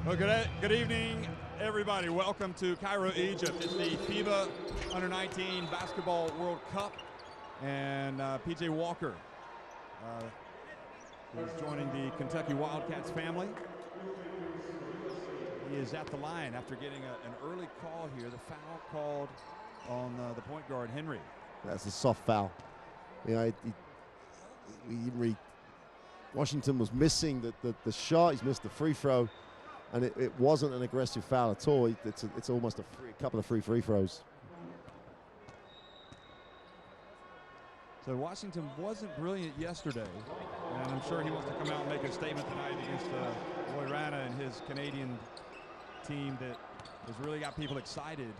Well, good evening, everybody. Welcome to Cairo, Egypt. It's the FIBA U19 Basketball World Cup, and P.J. Walker is joining the Kentucky Wildcats family. He is at the line after getting an early call here, the foul called on the point guard, Henry. That's a soft foul. You know, Washington was missing the shot. He's missed the free throw, and it wasn't an aggressive foul at all. It's almost a couple of free throws. So Washington wasn't brilliant yesterday, and I'm sure he wants to come out and make a statement tonight against Roy Rana and his Canadian team that has really got people excited.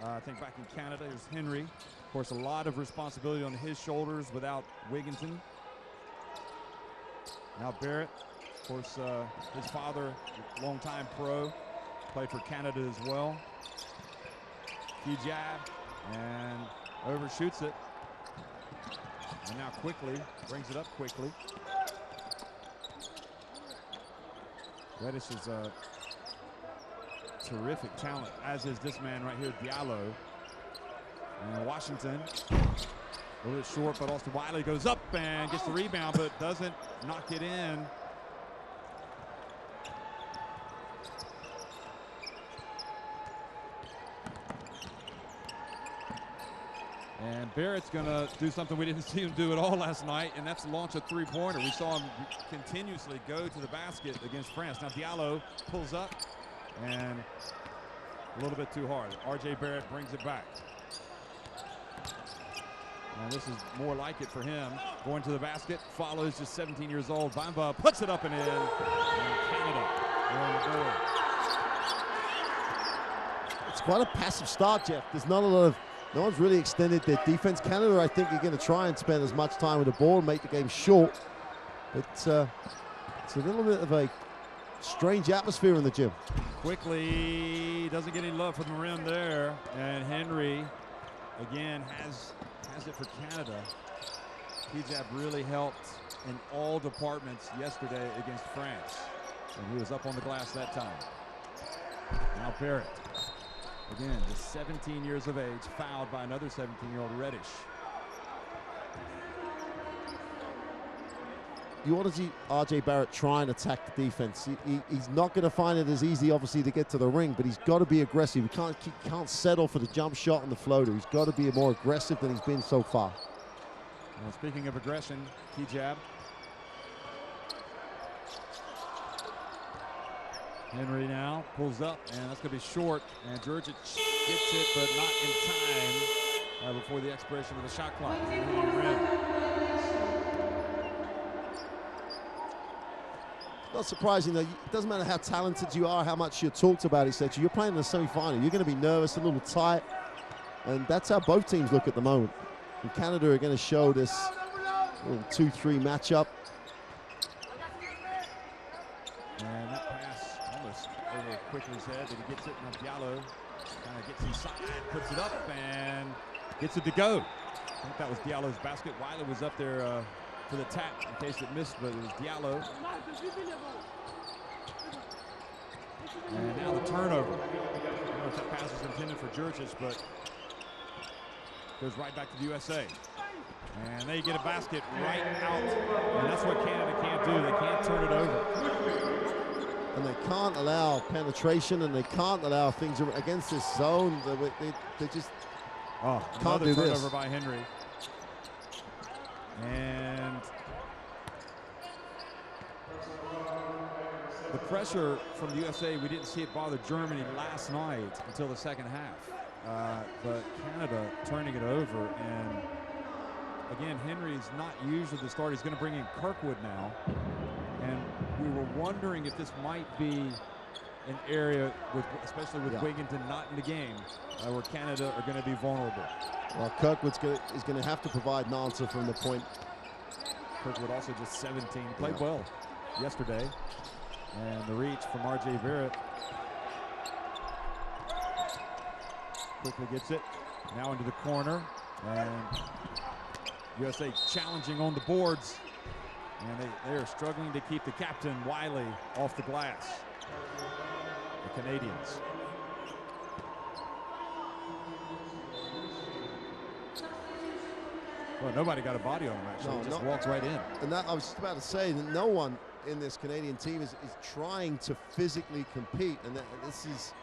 I think back in Canada, there's Henry. Of course, a lot of responsibility on his shoulders without Wigginton. Now Barrett, of course, his father, longtime pro, played for Canada as well. Key jab, and overshoots it. And now quickly, brings it up quickly. Reddish is a terrific talent, as is this man right here, Diallo. And Washington, a little bit short, but Austin Wiley goes up and gets the rebound, but doesn't knock it in. And Barrett's going to do something we didn't see him do at all last night, and that's launch a three-pointer. We saw him continuously go to the basket against France. Now Diallo pulls up, and a little bit too hard. R.J. Barrett brings it back. And this is more like it for him. Going to the basket, follows, just 17 years old. Bamba puts it up and in. And Canada on the board. It's quite a passive start, Jeff. There's not a lot of, no one's really extended their defense. Canada, I think, are going to try and spend as much time with the ball and make the game short. But it's a little bit of a strange atmosphere in the gym. Quickly, doesn't get any love from the rim there. And Henry, again, has it for Canada. Hijab really helped in all departments yesterday against France. And he was up on the glass that time. Now Barrett, again, just 17 years of age, fouled by another 17-year-old Reddish. You want to see R.J. Barrett try and attack the defense. He's not going to find it as easy, obviously, to get to the ring, but he's got to be aggressive. He can't settle for the jump shot and the floater. He's got to be more aggressive than he's been so far. Well, speaking of aggression, key jab. Henry now pulls up, and that's going to be short, and Georgic gets it, but not in time before the expiration of the shot clock. Not surprising, though. It doesn't matter how talented you are, how much you're talked about, etc. You're playing in the semi-final. You're going to be nervous, a little tight, and that's how both teams look at the moment. And Canada are going to show this 2-3 matchup. And that pass almost over Quickly's head, but he gets it, and Diallo kind of gets inside, puts it up, and gets it to go. I think that was Diallo's basket. Wiley was up there for the tap in case it missed, but it was Diallo. And now the turnover. I don't know if that pass was intended for Jurcic, but goes right back to the USA. And they get a basket right out, and that's what Canada can't do. They can't turn it over. And they can't allow penetration, and they can't allow things against this zone. They just can't do this. Another turnover by Henry. And the pressure from the USA, we didn't see it bother Germany last night until the second half. But Canada turning it over, and again, Henry's not usually the starter. He's going to bring in Kirkwood now. And we were wondering if this might be an area, especially with Wigginton not in the game, where Canada are going to be vulnerable. Well, Kirkwood is going to have to provide an answer from the point. Kirkwood also just 17. Played well yesterday. And the reach from R.J. Barrett. Quickly gets it. Now into the corner. And USA challenging on the boards. And they are struggling to keep the captain, Wiley, off the glass. Canadians. Well, nobody got a body on him, actually. He just walks right in. And that, I was just about to say that no one in this Canadian team is trying to physically compete. And this is,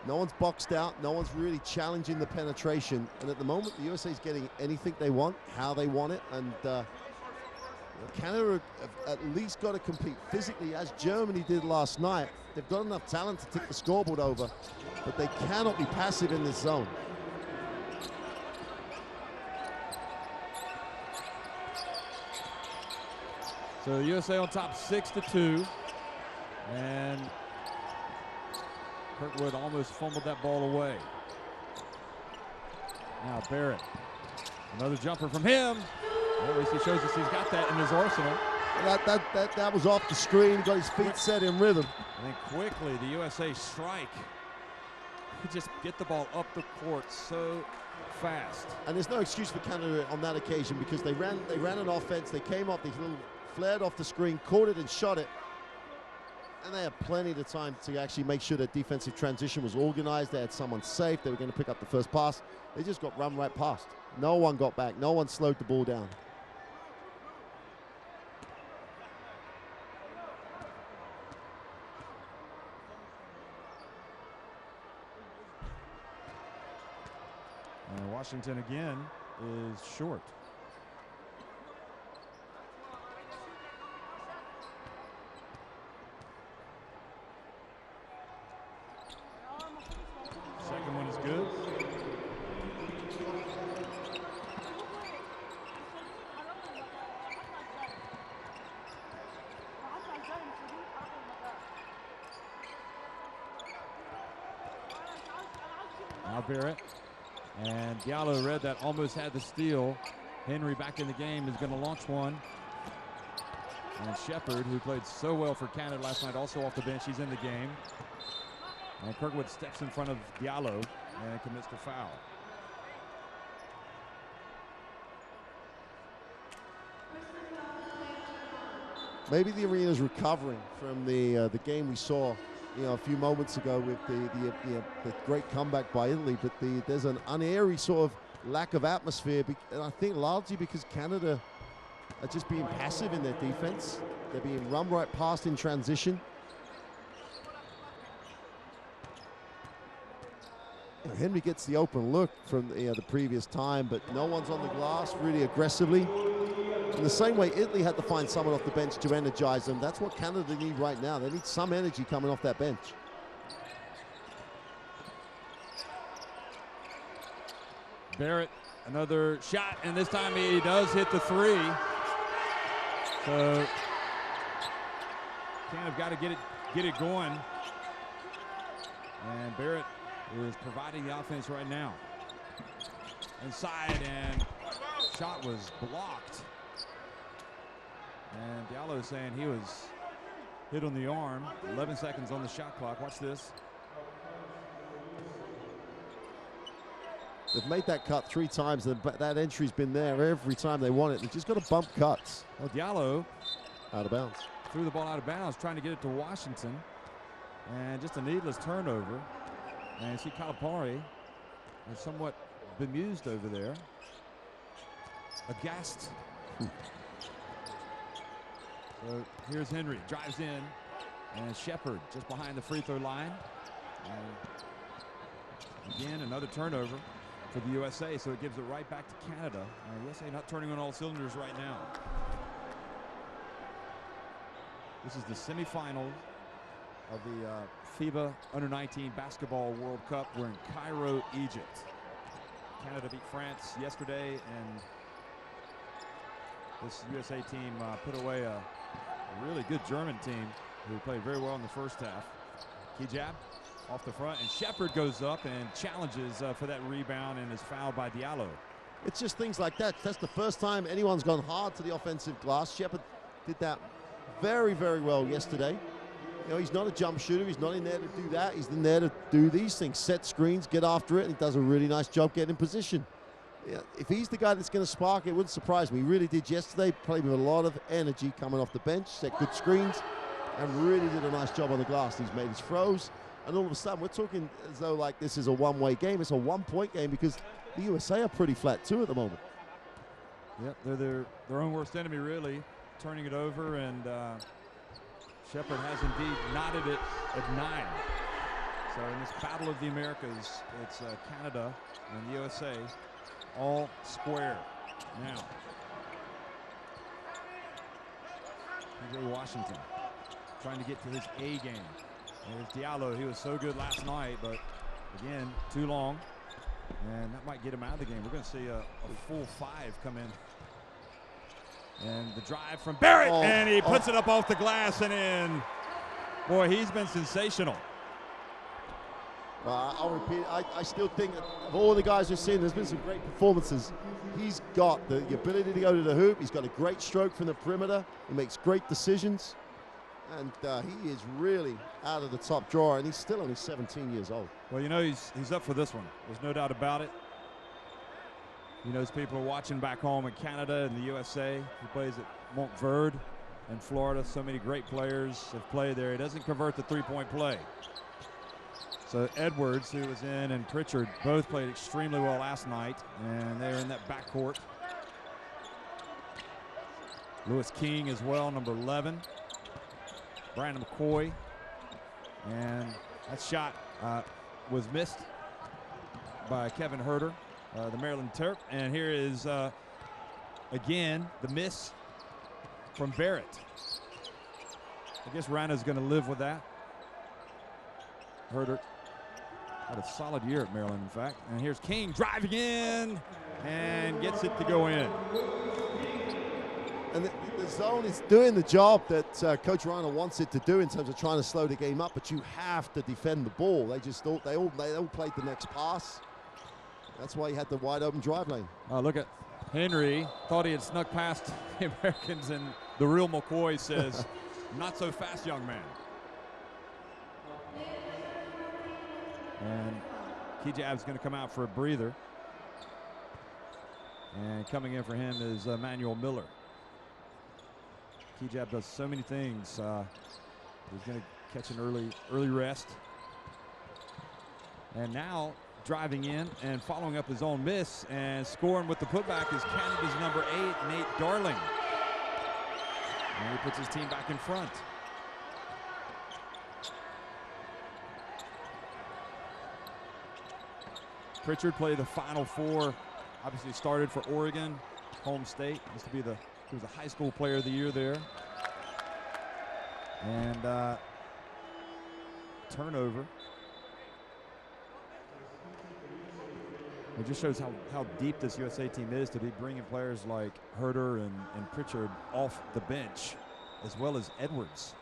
no one's boxed out. No one's really challenging the penetration. And at the moment, the USA is getting anything they want, how they want it. And Canada have at least got to compete physically, as Germany did last night. They've got enough talent to tip the scoreboard over, but they cannot be passive in this zone. So the USA on top 6-2, and Kirkwood almost fumbled that ball away. Now Barrett, another jumper from him. Well, at least he shows us he's got that in his arsenal. That was off the screen, got his feet set in rhythm. And then quickly the USA strike. He just get the ball up the court so fast. And there's no excuse for Canada on that occasion, because they ran an offense. They came off, they flared off the screen, caught it and shot it. And they had plenty of time to actually make sure that defensive transition was organized. They had someone safe. They were going to pick up the first pass. They just got run right past. No one got back. No one slowed the ball down. And Washington again is short. Second one is good. Now Barrett. And Diallo read that, almost had the steal. Henry back in the game, is going to launch one. And Shepard, who played so well for Canada last night, also off the bench, he's in the game. And Kirkwood steps in front of Diallo and commits the foul. Maybe the arena's recovering from the game we saw, a few moments ago with the great comeback by Italy, but there's an unairy sort of lack of atmosphere, and I think largely because Canada are just being passive in their defense. They're being run right past in transition. Henry gets the open look from the previous time, but no one's on the glass really aggressively. In the same way Italy had to find someone off the bench to energize them, that's what Canada need right now. They need some energy coming off that bench. Barrett, another shot, and this time he does hit the three. So Canada's got to get it going. And Barrett is providing the offense right now. Inside, and shot was blocked. And Diallo saying he was hit on the arm. 11 seconds on the shot clock. Watch this. They've made that cut 3 times. That entry's been there every time they want it. They've just got to bump cuts. Well, Diallo out of bounds. Threw the ball out of bounds, trying to get it to Washington. And just a needless turnover. And you see Calipari is somewhat bemused over there. Aghast. So here's Henry, drives in, and Shepard just behind the free throw line. And again, another turnover for the USA, so it gives it right back to Canada. And USA not turning on all cylinders right now. This is the semifinal of the FIBA U19 Basketball World Cup. We're in Cairo, Egypt. Canada beat France yesterday, and this USA team put away a really good German team who played very well in the first half. Key jab off the front, and Shepard goes up and challenges for that rebound and is fouled by Diallo. It's just things like that. That's the first time anyone's gone hard to the offensive glass. Shepard did that very, very well yesterday. He's not a jump shooter. He's not in there to do that. He's in there to do these things, set screens, get after it, and he does a really nice job getting in position. If he's the guy that's going to spark, it wouldn't surprise me. He really did yesterday, played with a lot of energy coming off the bench, set good screens, and really did a nice job on the glass. He's made his throws, And all of a sudden, we're talking as though like this is a one-way game. It's a one-point game because the USA are pretty flat too at the moment. Yep, they're their own worst enemy, really, turning it over, and Shepherd has indeed knotted it at 9. So in this battle of the Americas, it's Canada and the USA all square now. P.J. Washington trying to get to his A game. There's Diallo. He was so good last night, but again, too long. And that might get him out of the game. We're going to see a full 5 come in. And the drive from Barrett, and he puts it up off the glass and in. Boy, he's been sensational. I'll repeat, I still think that of all the guys we've seen, there's been some great performances. He's got the ability to go to the hoop. He's got a great stroke from the perimeter. He makes great decisions. And he is really out of the top drawer, and he's still only 17 years old. Well, you know, he's up for this one. There's no doubt about it. He knows people are watching back home in Canada and the USA. He plays at Montverde in Florida. So many great players have played there. He doesn't convert the three-point play. So Edwards, who was in, and Pritchard both played extremely well last night, and they're in that backcourt. Lewis King as well, number 11. Brandon McCoy, and that shot was missed by Kevin Herter, the Maryland Terp. And here is, again, the miss from Barrett. I guess Rana's going to live with that. Herter had a solid year at Maryland, in fact. And here's King driving in and gets it to go in. And the zone is doing the job that Coach Rana wants it to do in terms of trying to slow the game up, but you have to defend the ball. They all played the next pass. That's why he had the wide open drive lane. Oh, look at Henry. Thought he had snuck past the Americans, and the real McCoy says, "Not so fast, young man." And Kijab's going to come out for a breather. And coming in for him is Emmanuel Miller. Kijab does so many things. He's going to catch an early rest. And now driving in and following up his own miss and scoring with the putback is Canada's number 8, Nate Darling. And he puts his team back in front. Pritchard played the Final Four. Obviously started for Oregon, home state. Used to be he was a high school player of the year there. And turnover. It just shows how deep this USA team is to be bringing players like Herter and Pritchard off the bench, as well as Edwards.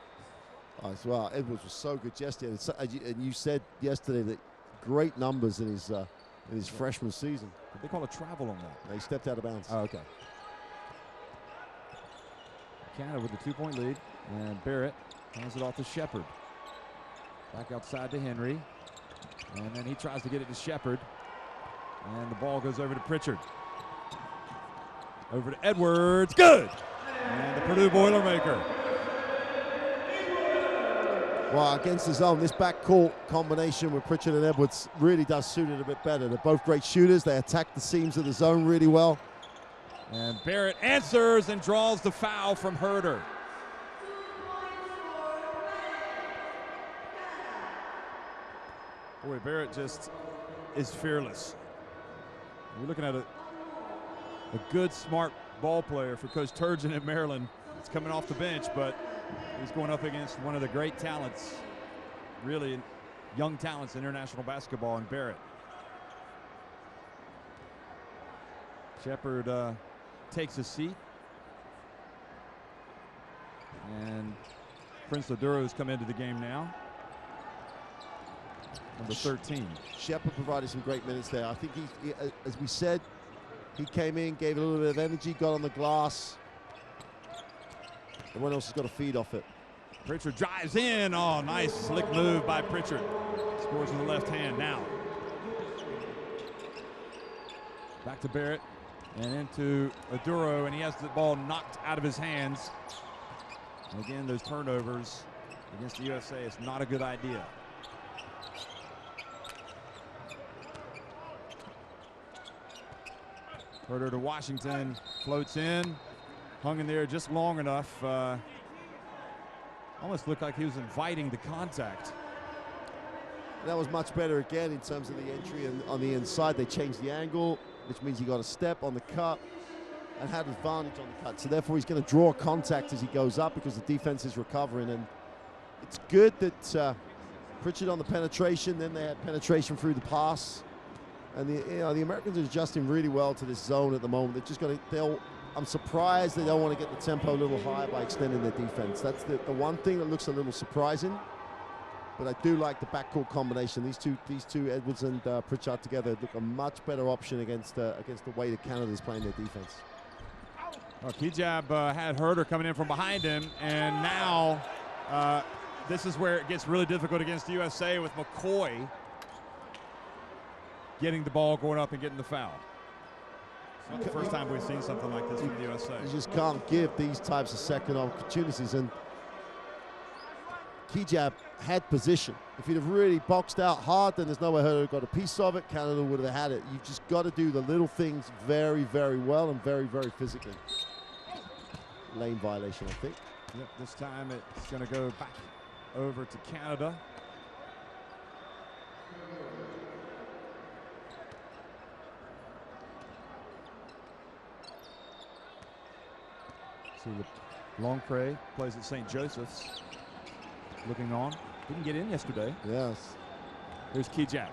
As well, Edwards was so good yesterday. And you said yesterday that great numbers in his freshman season. Did they call a travel on that? He stepped out of bounds. Oh, okay. Canada with the 2-point lead, and Barrett hands it off to Shepherd. Back outside to Henry, and then he tries to get it to Shepherd, and the ball goes over to Pritchard. Over to Edwards, good! And the Purdue Boilermaker. Well, against the zone, this backcourt combination with Pritchard and Edwards really does suit it a bit better. They're both great shooters. They attack the seams of the zone really well. And Barrett answers and draws the foul from Herter. Boy, Barrett just is fearless. You're looking at a good, smart ball player for Coach Turgeon at Maryland. It's coming off the bench, but he's going up against one of the great talents, really young talents in international basketball, in Barrett. Shepherd takes a seat. And Prince Laduro's come into the game now. Number 13. Shepherd provided some great minutes there. I think he, as we said, he came in, gave a little bit of energy, got on the glass. Everyone else has got to feed off it. Pritchard drives in. Oh, nice slick move by Pritchard. Scores with the left hand now. Back to Barrett and into Laduro, and he has the ball knocked out of his hands. And again, those turnovers against the USA is not a good idea. Herder to Washington, floats in, hung in there just long enough. Almost looked like he was inviting the contact. That was much better again in terms of the entry and on the inside. They changed the angle, which means he got a step on the cut and had advantage on the cut. So therefore he's going to draw contact as he goes up because the defense is recovering. And it's good that Pritchard on the penetration, then they had penetration through the pass. And the Americans are adjusting really well to this zone at the moment. They're just going to, I'm surprised they don't want to get the tempo a little higher by extending their defense. That's the one thing that looks a little surprising. But I do like the backcourt combination. These two Edwards and Pritchard together look a much better option against the way that Canada's playing their defense. Well, Kijab had Herder coming in from behind him, and now this is where it gets really difficult against the USA with McCoy getting the ball, going up, and getting the foul. It's not the first time we've seen something like this from the USA. You just can't give these types of second opportunities. And Kijab had position. If he'd have really boxed out hard, then there's no way Herder got a piece of it. Canada would have had it. You've just got to do the little things very, very well and very, very physically. Lane violation, I think. Yep, this time it's going to go back over to Canada. See the Longpre plays at St. Joseph's. Looking on. Didn't get in yesterday. Yes. Here's Kijab.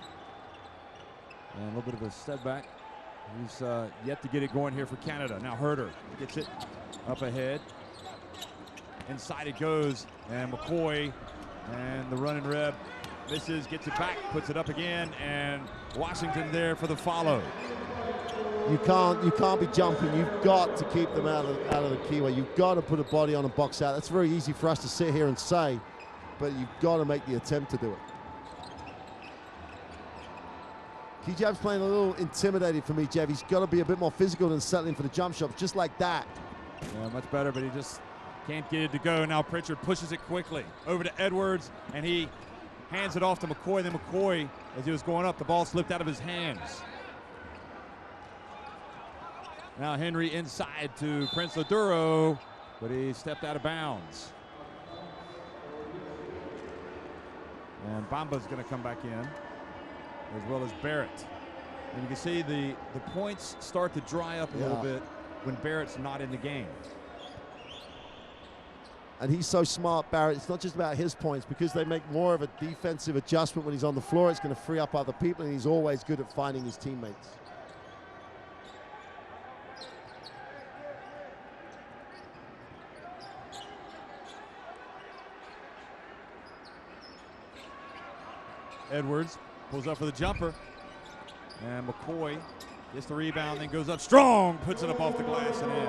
And a little bit of a step back. He's yet to get it going here for Canada. Now Herder gets it up ahead. Inside it goes. And McCoy and the running Reb misses, gets it back, puts it up again, and Washington there for the follow. You can't be jumping. You've got to keep them out of the keyway. You've got to put a body on a box out. That's very easy for us to sit here and say, but you've got to make the attempt to do it. Kijab's playing a little intimidated for me, Jeff. He's got to be a bit more physical than settling for the jump shot, just like that. Yeah, much better, but he just can't get it to go. Now Pritchard pushes it quickly over to Edwards, and he hands it off to McCoy. Then McCoy, as he was going up, the ball slipped out of his hands. Now Henry inside to Prince Laduro, but he stepped out of bounds. And Bamba's going to come back in, as well as Barrett. And you can see the points start to dry up a little bit when Barrett's not in the game. And he's so smart, Barrett. It's not just about his points, because they make more of a defensive adjustment when he's on the floor. It's going to free up other people, and he's always good at finding his teammates. Edwards pulls up for the jumper, and McCoy gets the rebound, then goes up strong, puts it up off the glass and in.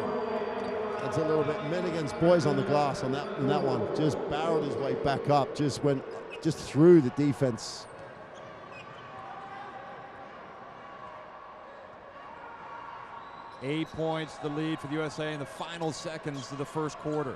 That's a little bit men against boys on the glass on that one. Just barreled his way back up, just went through the defense. Eight points the lead for the USA in the final seconds of the first quarter.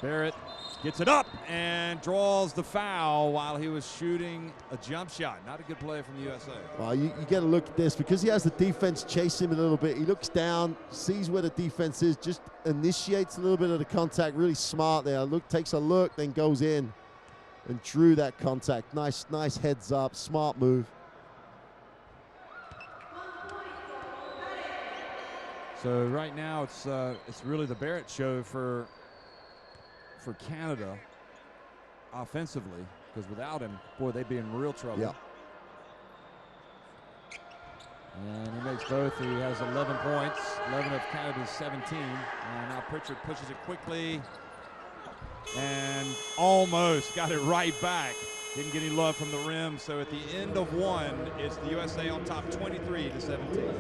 Barrett gets it up and draws the foul while he was shooting a jump shot. Not a good play from the USA. Well, you get a look at this. Because he has the defense chase him a little bit, he looks down, sees where the defense is, just initiates a little bit of the contact. Really smart there. Takes a look, then goes in and drew that contact. Nice heads up, smart move. So right now it's really the Barrett show for Canada offensively, because without him, boy, they'd be in real trouble. Yeah. And he makes both. He has 11 points, 11 of Canada's 17. And now Pritchard pushes it quickly and almost got it right back. Didn't get any love from the rim. So at the end of one, it's the USA on top 23-17.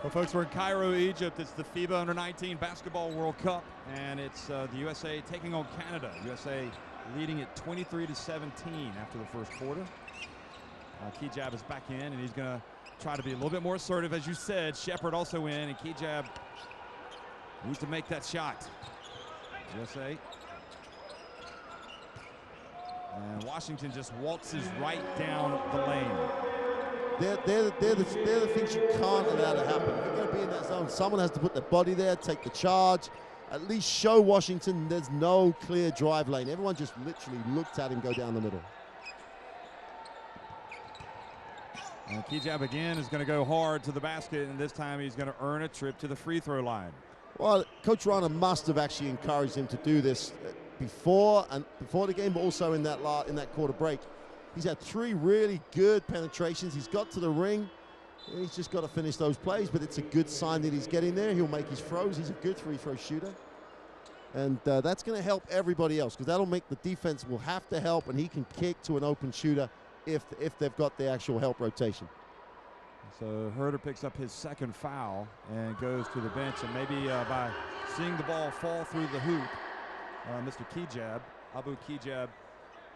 Well, folks, we're in Cairo, Egypt. It's the FIBA U19 Basketball World Cup, and it's the USA taking on Canada. USA leading it 23-17 after the first quarter. Kijab is back in, and he's going to try to be a little bit more assertive, as you said. Shepard also in, and Kijab needs to make that shot. USA. And Washington just waltzes right down the lane. They're the things you can't allow to happen. If you're going to be in that zone, someone has to put their body there, take the charge, at least show Washington there's no clear drive lane. Everyone just literally looked at him go down the middle. And Kijab again is going to go hard to the basket, and this time he's going to earn a trip to the free throw line. Well, Coach Rana must have actually encouraged him to do this before the game, but also in that quarter break. He's had 3 really good penetrations. He's got to the ring. He's just got to finish those plays, but it's a good sign that he's getting there. He'll make his throws. He's a good free throw shooter. And that's going to help everybody else, because that'll make the defense will have to help, and he can kick to an open shooter if they've got the actual help rotation. So Herder picks up his second foul and goes to the bench, and maybe by seeing the ball fall through the hoop, Mr. Kijab, Abu Kijab,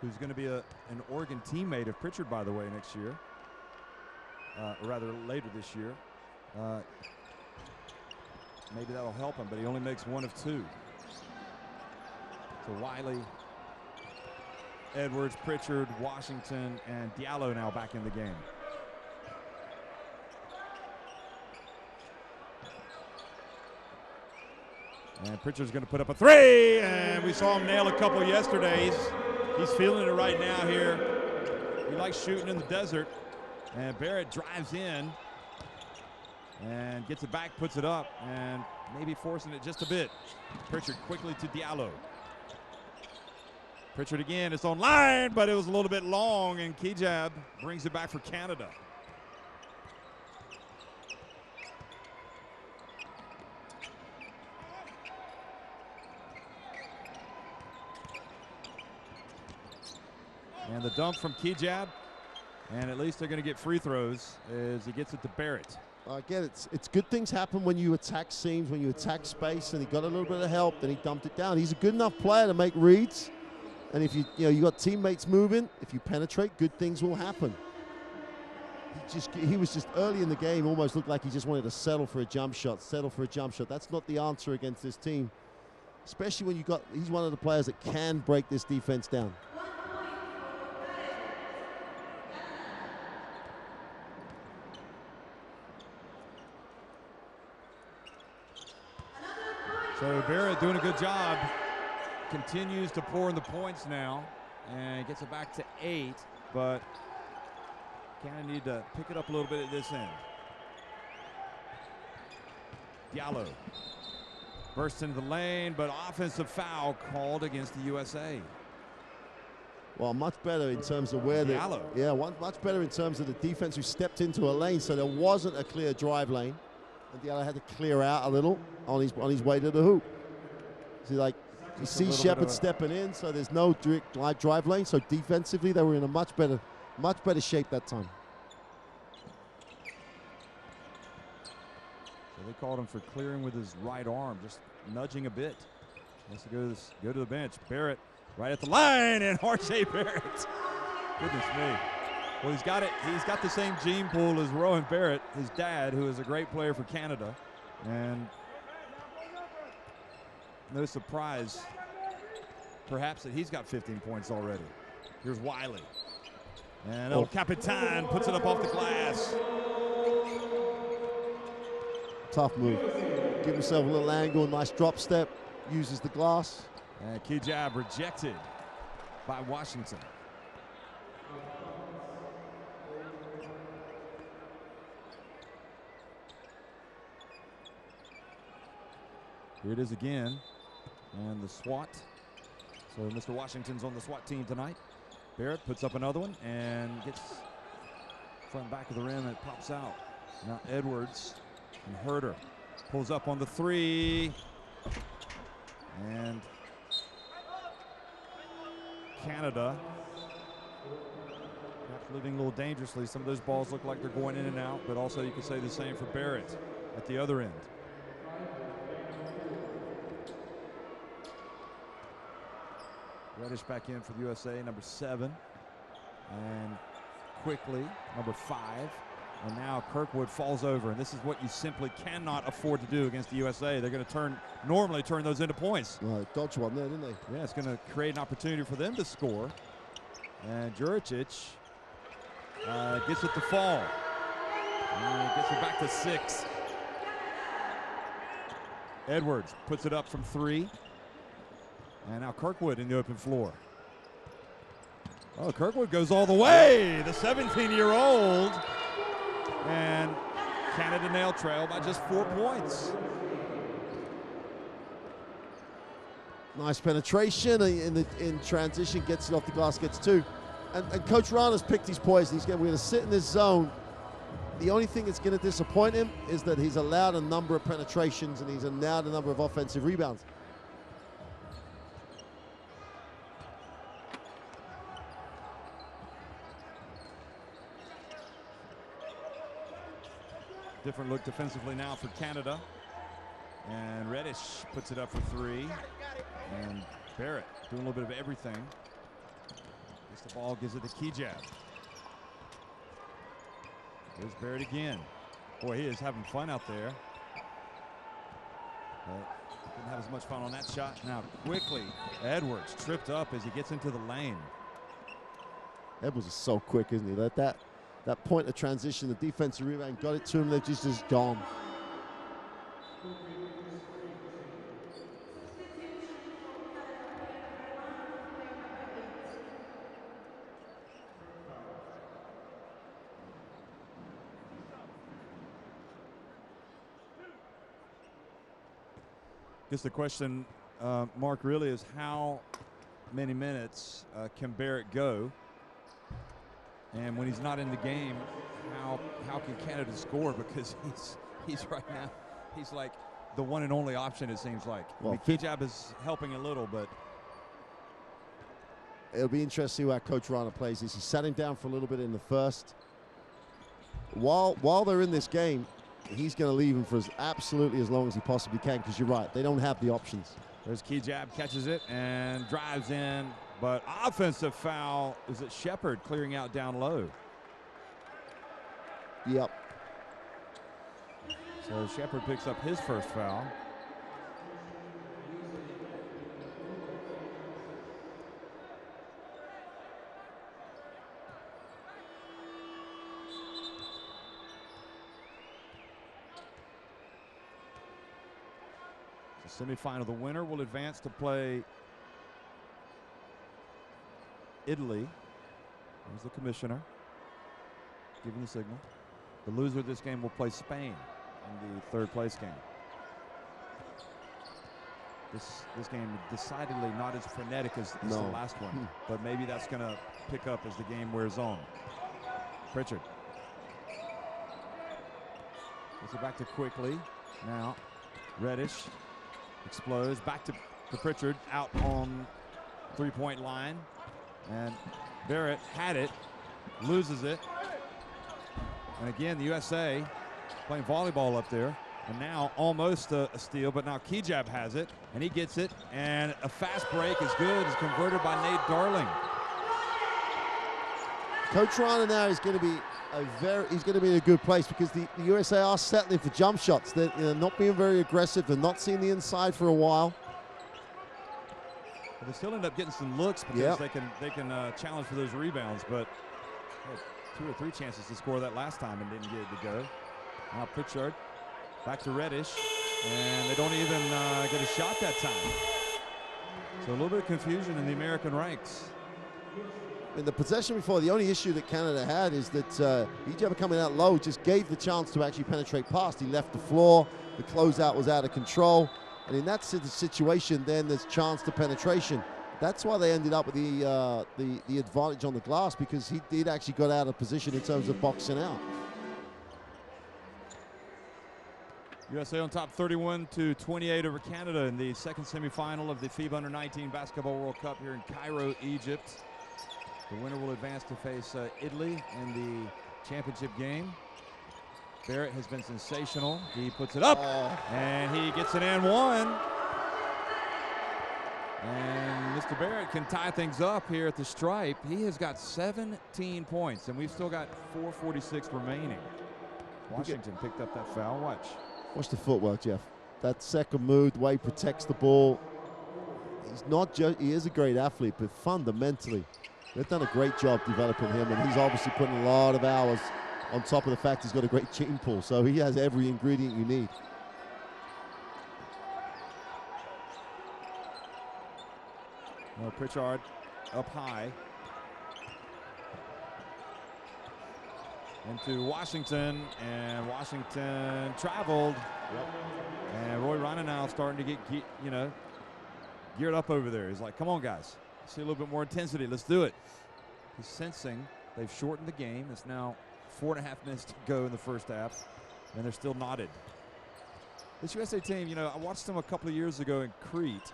who's going to be an Oregon teammate of Pritchard, by the way, next year, or rather later this year. Maybe that'll help him, but he only makes 1 of 2. So Wiley, Edwards, Pritchard, Washington, and Diallo now back in the game. And Pritchard's going to put up a 3, and we saw him nail a couple yesterday. He's feeling it right now here. He likes shooting in the desert. And Barrett drives in and gets it back, puts it up, and maybe forcing it just a bit. Pritchard quickly to Diallo. Pritchard again, it's on line, but it was a little bit long, and Kijab brings it back for Canada. And the dump from Kijab, and at least they're going to get free throws as he gets it to Barrett. Again, it's good things happen when you attack seams, when you attack space, and he got a little bit of help, then he dumped it down. He's a good enough player to make reads, and if you got teammates moving, if you penetrate, good things will happen. He was just early in the game, almost looked like he just wanted to settle for a jump shot. That's not the answer against this team, especially when he's one of the players that can break this defense down. So Barrett doing a good job, continues to pour in the points now, and gets it back to 8, but kind of need to pick it up a little bit at this end. Diallo bursts into the lane, but offensive foul called against the USA. Well, much better in terms of where much better in terms of the defense who stepped into a lane, so there wasn't a clear drive lane. And Diallo had to clear out a little on his way to the hoop. See, like you see Shepard stepping in, so there's no direct drive lane. So defensively, they were in a much better shape that time. So they called him for clearing with his right arm, just nudging a bit. He has to go to the bench. Barrett right at the line, and R.J. Barrett. Goodness me. Well, he's got the same gene pool as Rowan Barrett, his dad, who is a great player for Canada. And no surprise, perhaps, that he's got 15 points already. Here's Wiley. And El Capitan puts it up off the glass. Tough move. Give himself a little angle, nice drop step, uses the glass. And Kijab rejected by Washington. Here it is again, and the SWAT. So Mr. Washington's on the SWAT team tonight. Barrett puts up another one and gets front and back of the rim, and it pops out. Now Edwards and Herder pulls up on the 3. And Canada perhaps living a little dangerously. Some of those balls look like they're going in and out, but also you could say the same for Barrett. at the other end. Reddish back in for the USA, number 7. And quickly, number 5. And now Kirkwood falls over, and this is what you simply cannot afford to do against the USA. They're going to normally turn those into points. Well, dodge one there, didn't they? Yeah, it's going to create an opportunity for them to score. And Juricic gets it to fall. And gets it back to 6. Edwards puts it up from 3. And now Kirkwood in the open floor. Oh, Kirkwood goes all the way. The 17-year-old. And Canada nail trail by just 4 points. Nice penetration in transition, gets it off the glass, gets 2. And Coach Rana's picked his poison. We're going to sit in this zone. The only thing that's going to disappoint him is that he's allowed a number of penetrations and he's allowed a number of offensive rebounds. Different look defensively now for Canada. And Reddish puts it up for 3. And Barrett doing a little bit of everything. Gets the ball, gives it to Kijab. Here's Barrett again. Boy, he is having fun out there. But didn't have as much fun on that shot. Now quickly, Edwards tripped up as he gets into the lane. Edwards is so quick, isn't he? That point of transition, the defensive rebound, got it to him, they're just gone. I guess the question, Mark, really is how many minutes can Barrett go? And when he's not in the game, how can Canada score? Because he's right now, he's like the one and only option, it seems like. Well, Kijab is helping a little, but it'll be interesting how Coach Rana plays this. He sat him down for a little bit in the first. While they're in this game, he's going to leave him for absolutely as long as he possibly can, because you're right, they don't have the options. There's Kijab, catches it and drives in. But offensive foul, is it Shepard clearing out down low? Yep. So Shepard picks up his first foul. The semifinal, the winner will advance to play Italy. There's the commissioner giving the signal. The loser of this game will play Spain in the third place game. This game decidedly not as frenetic as the last one, but maybe that's going to pick up as the game wears on. Pritchard gets it back to quickly. Now Reddish explodes back to Pritchard out on three-point line. And Barrett had it, loses it. And again, the USA playing volleyball up there. And now almost a steal, but now Kijab has it, and he gets it. And a fast break is good. It's converted by Nate Darling. Coach Rana now is going to be he's going to be in a good place, because the USA are settling for jump shots. They're not being very aggressive. They're not seeing the inside for a while. They still end up getting some looks because they can challenge for those rebounds, but had 2 or 3 chances to score that last time and didn't get it to go. Now Pritchard back to Reddish, and they don't even get a shot that time. So a little bit of confusion in the American ranks. In the possession before, the only issue that Canada had is that Egypt coming out low just gave the chance to actually penetrate past. He left the floor, the closeout was out of control. And in that situation, then there's chance to penetration. That's why they ended up with the advantage on the glass, because he did actually got out of position in terms of boxing out. USA on top 31-28 over Canada in the second semifinal of the FIBA U19 Basketball World Cup here in Cairo, Egypt. The winner will advance to face Italy in the championship game. Barrett has been sensational. He puts it up, and he gets an and one. And Mr. Barrett can tie things up here at the stripe. He has got 17 points, and we've still got 4:46 remaining. Washington picked up that foul. Watch the footwork, Jeff. That second move, the way he protects the ball. He's not just, he is a great athlete, but fundamentally, they've done a great job developing him, and he's obviously putting a lot of hours on top of the fact he's got a great gene pool. So he has every ingredient you need. Well, Pritchard up high. Into Washington, and Washington traveled. And Roy Rana now starting to get, geared up over there. He's like, come on, guys. See a little bit more intensity. Let's do it. He's sensing they've shortened the game. It's now 4.5 minutes to go in the first half, and they're still knotted. This USA team, I watched them a couple of years ago in Crete.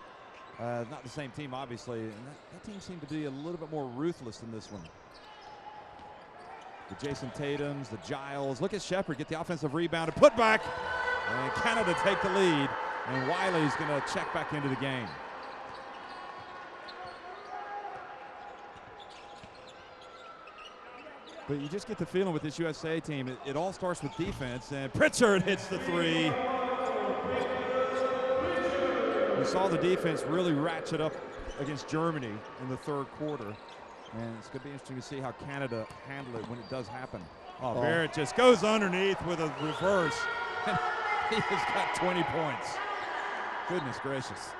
Not the same team, obviously, and that team seemed to be a little bit more ruthless than this one. The Jason Tatums, the Giles. Look at Shepard get the offensive rebound and put back, and Canada take the lead, and Wiley's going to check back into the game. But you just get the feeling with this USA team, it all starts with defense, and Pritchard hits the three. We saw the defense really ratchet up against Germany in the third quarter, and it's going to be interesting to see how Canada handle it when it does happen. Barrett just goes underneath with a reverse, and he has got 20 points. Goodness gracious.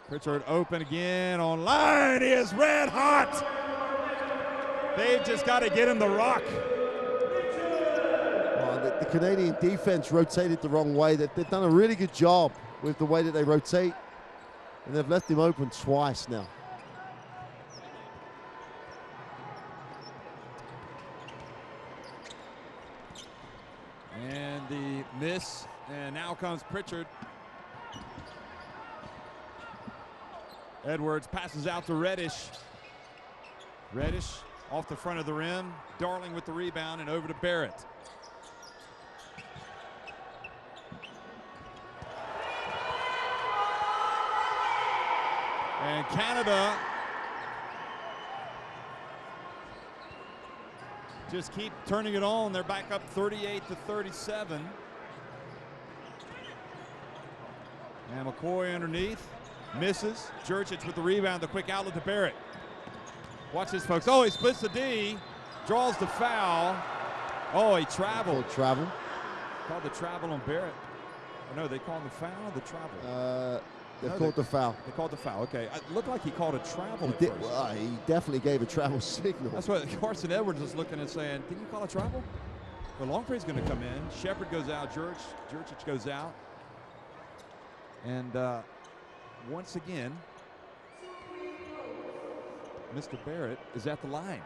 Pritchard open again online. He is red hot. They've just got to get him the rock. The Canadian defense rotated the wrong way. They've done a really good job with the way that they rotate, and they've left him open twice now. And the miss, and now comes Pritchard. Edwards passes out to Reddish. Reddish off the front of the rim. Darling with the rebound, and over to Barrett. And Canada just keep turning it on. They're back up 38-37. And McCoy underneath. Misses. Jurčić with the rebound, the quick outlet to Barrett. Watch this, folks. Oh, he splits the D. Draws the foul. Oh, he traveled. Travel. Called the travel on Barrett. Oh, no, they called the foul or the travel? They called the foul. They called the foul, okay. It looked like he called a travel at first. Well, he definitely gave a travel signal. That's what Carson Edwards was looking and saying, didn't you call a travel? Well, Longpreet's going to come in. Shepard goes out. Jurčić goes out. And once again, Mr. Barrett is at the line.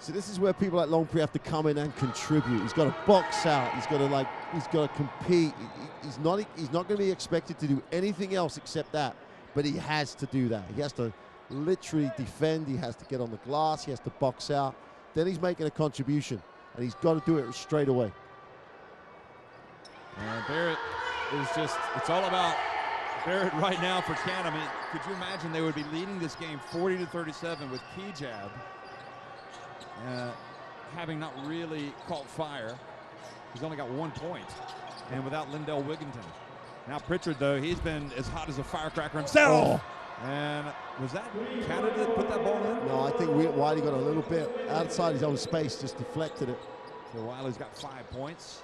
So this is where people like Longpreet have to come in and contribute. He's got to box out. He's got to compete. He's not going to be expected to do anything else except that, but he has to do that. He has to literally defend. He has to get on the glass. He has to box out. Then he's making a contribution, and he's got to do it straight away. And Barrett is just, it's all about Barrett right now for Canada. I mean, could you imagine they would be leading this game 40-37 with Kijab having not really caught fire. He's only got 1 point, and without Lindell Wigginton. Now Pritchard, though, he's been as hot as a firecracker himself. Oh. And was that Canada that put that ball in? No, I think Wiley got a little bit outside his own space, just deflected it. So Wiley's got 5 points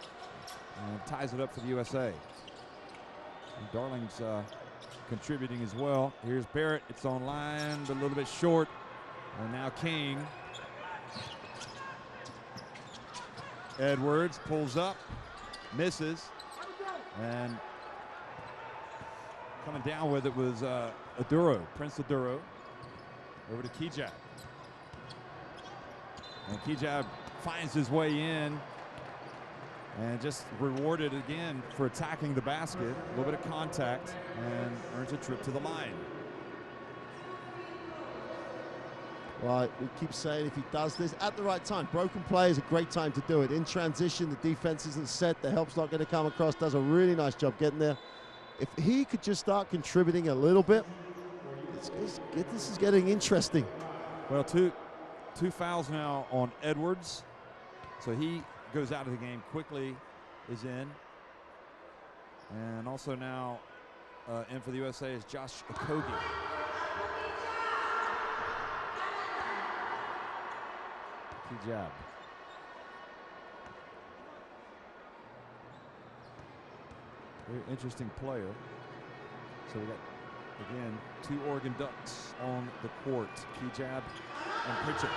and ties it up for the USA. And Darling's contributing as well. Here's Barrett. It's on line, but a little bit short. And now King. Edwards pulls up, misses, and coming down with it was Aduro, Prince Aduro, over to Kijab. And Kijab finds his way in and just rewarded again for attacking the basket. A little bit of contact and earns a trip to the line. Right, we keep saying if he does this at the right time, broken play is a great time to do it. In transition, the defense isn't set, the help's not going to come across, does a really nice job getting there. If he could just start contributing a little bit, this is getting interesting. Well, two fouls now on Edwards. So he goes out of the game quickly, is in. And also now in for the USA is Josh Okogie. Key jab. Very interesting player. So we got, again, 2 Oregon Ducks on the court. Key jab and Pritchard.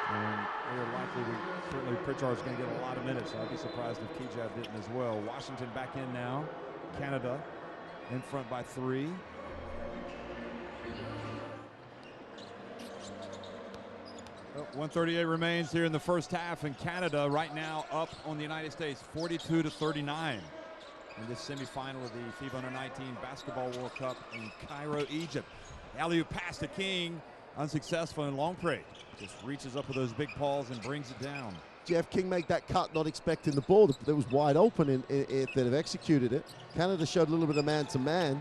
And very likely, certainly Pritchard's going to get a lot of minutes. So I'd be surprised if Key jab didn't as well. Washington back in now. Canada in front by 3. Well, 1:38 remains here in the first half, and Canada right now up on the United States, 42-39 in this semifinal of the FIBA U19 Basketball World Cup in Cairo, Egypt. Alley-oop pass to King, unsuccessful, and Longpre just reaches up with those big paws and brings it down. Jeff King made that cut, not expecting the ball that was wide open if they'd have executed it. Canada showed a little bit of man-to-man,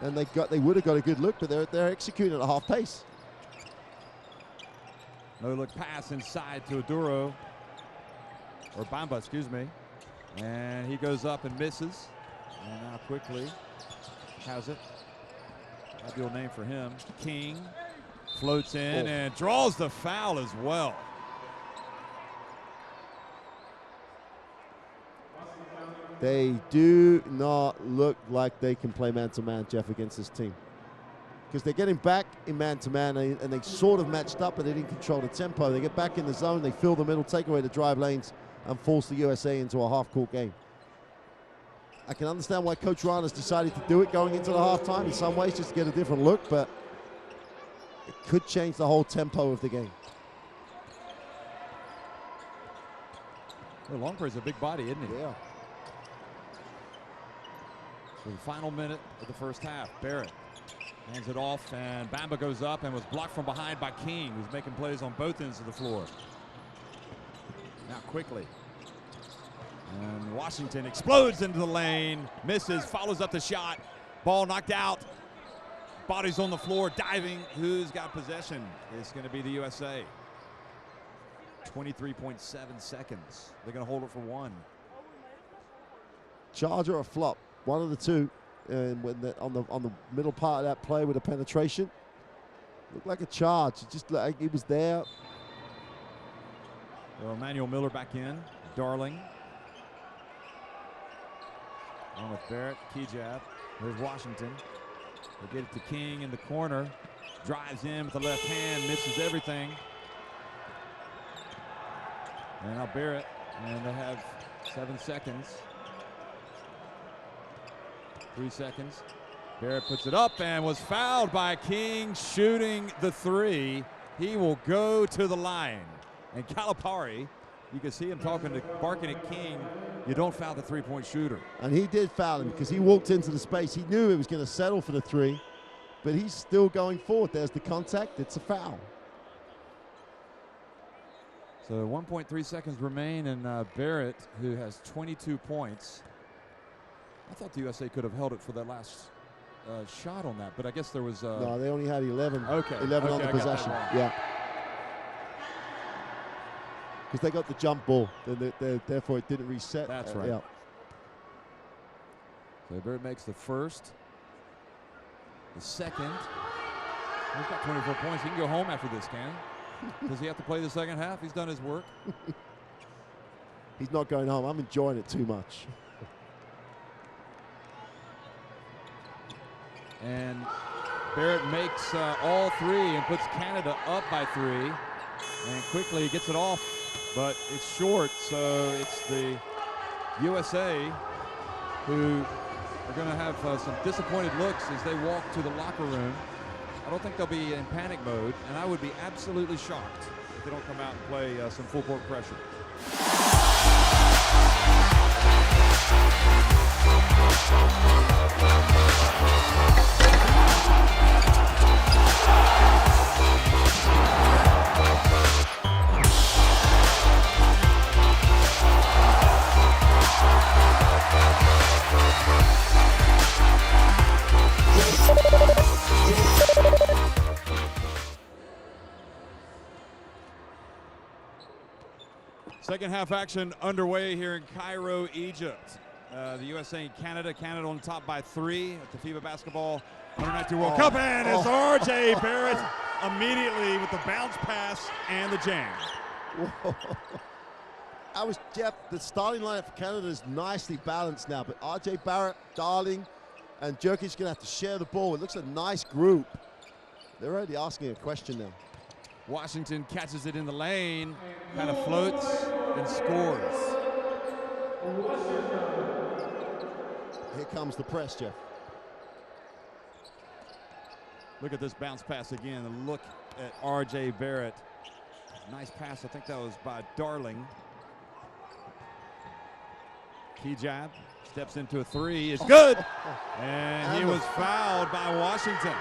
and they would have got a good look, but they're executing at a half pace. No look pass inside to Aduro, or Bamba, excuse me. And he goes up and misses. And now quickly has it. Ideal name for him. King floats in and draws the foul as well. They do not look like they can play man-to-man, Jeff, against this team. Because they're getting back in man-to-man, and they sort of matched up, but they didn't control the tempo. They get back in the zone, they fill the middle, take away the drive lanes, and force the USA into a half-court game. I can understand why Coach Ryan has decided to do it going into the halftime in some ways, just to get a different look, but it could change the whole tempo of the game. Well, Longpre's a big body, isn't he? Yeah. So the final minute of the first half, Barrett hands it off, and Bamba goes up and was blocked from behind by King, who's making plays on both ends of the floor. Now quickly. And Washington explodes into the lane, misses, follows up the shot. Ball knocked out. Body's on the floor, diving. Who's got possession? It's going to be the USA. 23.7 seconds. They're going to hold it for 1. Charge or a flop, one of the two. And when on the middle part of that play with a penetration, looked like a charge. It just like it was there. Well, Emmanuel Miller back in. Darling. On with Barrett. Key jab. There's Washington. They get it to King in the corner. Drives in with the left hand. Misses everything. And now Barrett. And they have 7 seconds. 3 seconds. Barrett puts it up and was fouled by King shooting the 3. He will go to the line. And Calipari, you can see him barking at King. You don't foul the 3-point shooter. And he did foul him because he walked into the space. He knew he was going to settle for the 3, but he's still going forward. There's the contact. It's a foul. So 1.3 seconds remain, and Barrett, who has 22 points. I thought the USA could have held it for that last shot on that, but I guess there was... no, they only had 11. Okay. 11 on the possession. Yeah. Because they got the jump ball, therefore it didn't reset. That's right. Yeah. So Barrett makes the first. The second. He's got 24 points. He can go home after this, can he? Does he have to play the second half? He's done his work. He's not going home. I'm enjoying it too much. And Barrett makes all 3 and puts Canada up by 3. And quickly gets it off, but it's short. So it's the USA who are going to have some disappointed looks as they walk to the locker room. I don't think they'll be in panic mode, and I would be absolutely shocked if they don't come out and play some full court pressure. Second half action underway here in Cairo, Egypt. The USA and Canada. Canada on top by 3 at the FIBA Basketball U19 World Cup. And it's R.J. Barrett immediately with the bounce pass and the jam. Whoa. That was Jeff. The starting lineup for Canada is nicely balanced now, but R.J. Barrett, Darling, and Jerkic going to have to share the ball. It looks a nice group. They're already asking a question now. Washington catches it in the lane, kind of floats and scores. Here comes the press, Jeff. Look at this bounce pass again. Look at R.J. Barrett. Nice pass. I think that was by Darling. Key jab. Steps into a 3. It's good. And he was fouled by Washington.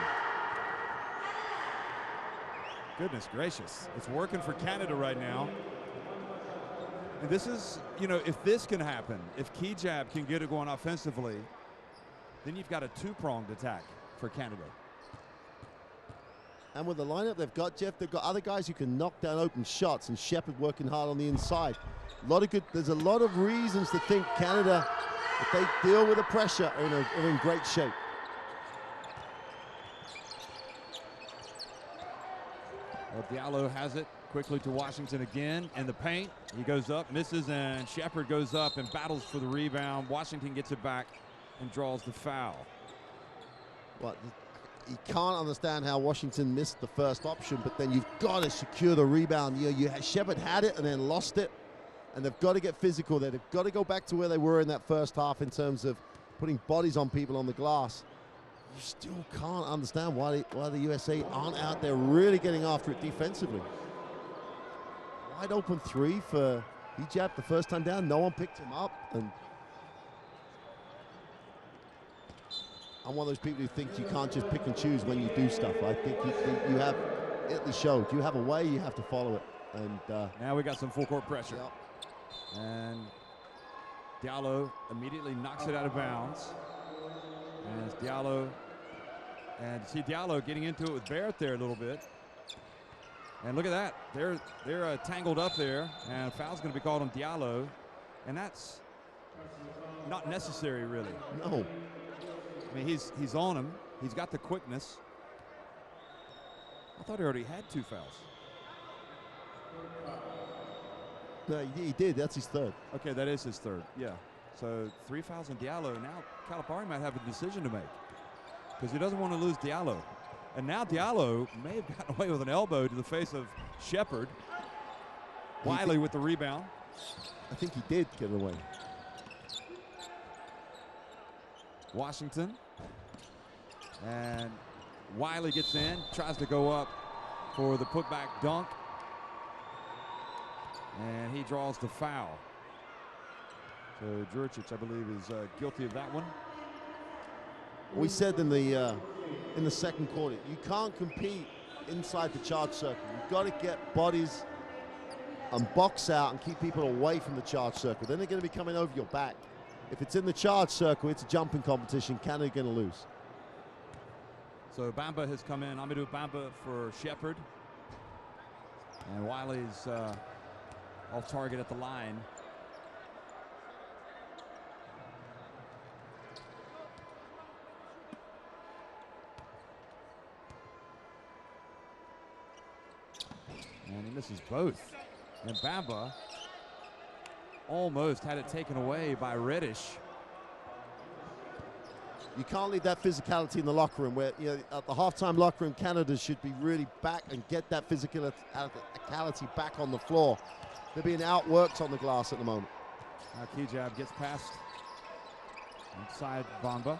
Goodness gracious. It's working for Canada right now. And this is, you know, if this can happen, if key jab can get it going offensively, then you've got a 2-pronged attack for Canada. And with the lineup they've got, Jeff, they've got other guys who can knock down open shots, and Shepard working hard on the inside. There's a lot of reasons to think Canada, if they deal with the pressure, are in great shape. Well, Diallo has it quickly to Washington again in the paint. He goes up, misses, and Shepard goes up and battles for the rebound. Washington gets it back and draws the foul. Well, you can't understand how Washington missed the first option, but then you've got to secure the rebound. Shepard had it and then lost it, and they've got to get physical there. They've got to go back to where they were in that first half in terms of putting bodies on people on the glass. You still can't understand why the USA aren't out there really getting after it defensively. Wide open 3 for Hijab the first time down. No one picked him up. And I'm one of those people who think you can't just pick and choose when you do stuff. I think you have, Italy showed, you have a way, you have to follow it. And now we got some full court pressure. Yep. And Diallo immediately knocks it out of bounds. And Diallo, and see Diallo getting into it with Barrett there a little bit. And look at that, they're tangled up there, and a foul's going to be called on Diallo, and that's not necessary really. No. I mean, he's on him. He's got the quickness. I thought he already had 2 fouls. No, he did. That's his 3rd. Okay, that is his 3rd. Yeah. So 3 fouls on Diallo. Now Calipari might have a decision to make because he doesn't want to lose Diallo. And now Diallo may have gotten away with an elbow to the face of Shepard. Wiley with the rebound. I think he did get it away. Washington. And Wiley gets in, tries to go up for the putback dunk. And he draws the foul. So Juricic, I believe, is guilty of that one. We said in the second quarter, you can't compete inside the charge circle. You've got to get bodies and box out and keep people away from the charge circle. Then they're going to be coming over your back. If it's in the charge circle, it's a jumping competition. Canada going to lose. So Bamba has come in. Amadou Bamba for Shepard. And Wiley's off target at the line. And he misses both. And Bamba almost had it taken away by Reddish. You can't leave that physicality in the locker room where, at the halftime locker room, Canada should be really back and get that physicality back on the floor. They're being outworked on the glass at the moment. Now Kijab gets past inside Bamba.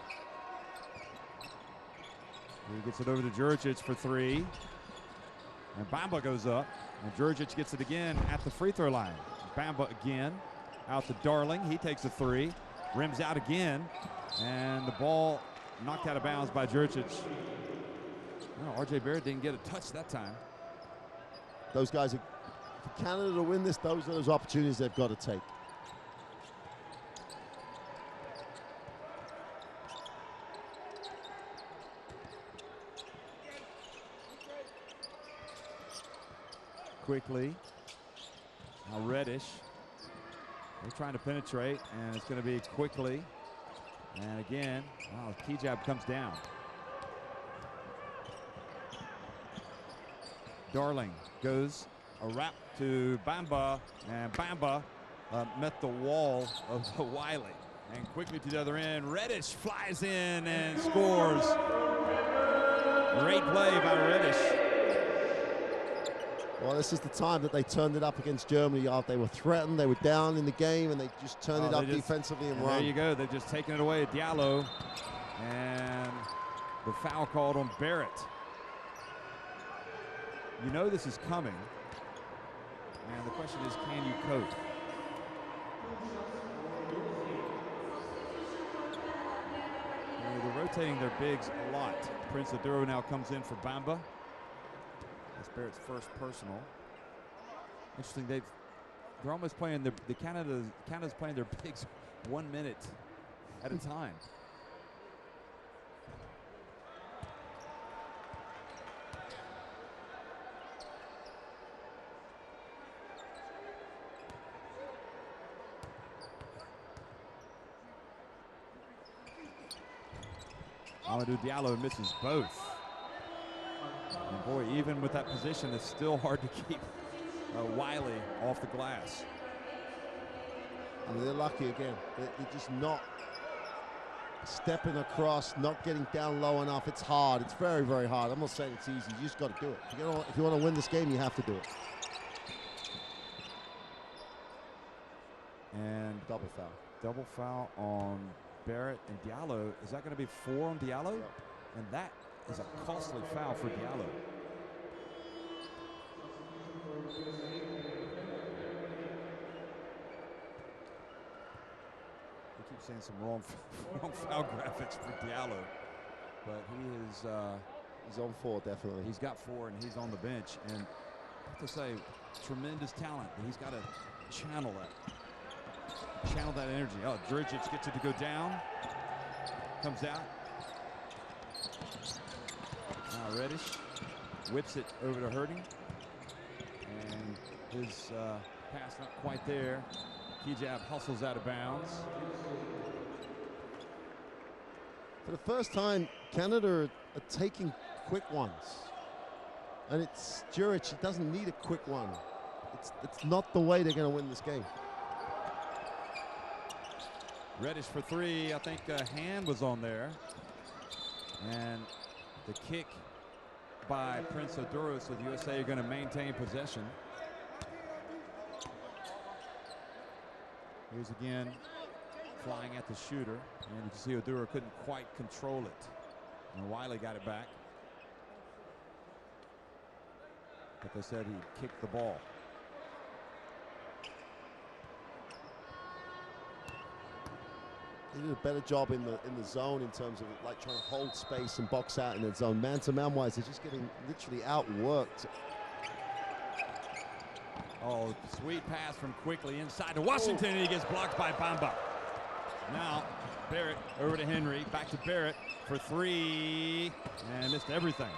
He gets it over to Juricic for 3. And Bamba goes up. And Juricic gets it again at the free throw line. Bamba again. Out to Darling. He takes a 3. Rims out again. And the ball knocked out of bounds by Juricic. Well, R.J. Barrett didn't get a touch that time. Those guys, for Canada to win this, those are those opportunities they've got to take. Quickly. Now Reddish They're trying to penetrate, and it's going to be quickly. And again, wow, key jab comes down. Darling goes a wrap to Bamba, and Bamba met the wall of Wiley. And quickly to the other end, Reddish flies in and scores. Great play by Reddish. Well, this is the time that they turned it up against Germany. They were threatened, they were down in the game, and they just turned it up defensively and run. There you go. They've just taken it away. Diallo, and the foul called on Barrett. You know this is coming, and the question is, can you cope? They're rotating their bigs a lot. Prince Aduro now comes in for Bamba. That's Barrett's first personal. Interesting, they're almost playing Canada's playing their bigs 1 minute at a time. Amadou Diallo misses both. And boy, even with that position, it's still hard to keep Wiley off the glass. I mean, they're lucky again. They're just not stepping across, not getting down low enough. It's hard. It's very, very hard. I'm not saying it's easy. You just got to do it. If you want to win this game, you have to do it. And double foul. Double foul on Barrett and Diallo. Is that going to be 4 on Diallo? Yep. And that is a costly foul for Diallo. We keep seeing some wrong foul graphics for Diallo, but he's on 4 definitely. He's got 4 and he's on the bench, and I have to say, tremendous talent, but he's got to channel that energy. Oh, Drgic gets it to go down, comes out. Now Reddish whips it over to Herding, and his pass not quite there. Kijab hustles out of bounds. For the first time, Canada are taking quick ones, and it's Juric. He doesn't need a quick one. It's not the way they're going to win this game. Reddish for 3. I think a hand was on there. And the kick by Prince Aduro, so the USA are going to maintain possession. Here's again flying at the shooter. And you can see Aduro couldn't quite control it. And Wiley got it back. But they said he kicked the ball. They did a better job in the zone in terms of like trying to hold space and box out in the zone. Man-to-man wise, they're just getting literally outworked. Oh, sweet pass from Quickly inside to Washington, and he gets blocked by Bamba. Now Barrett over to Henry, back to Barrett for 3, and missed everything.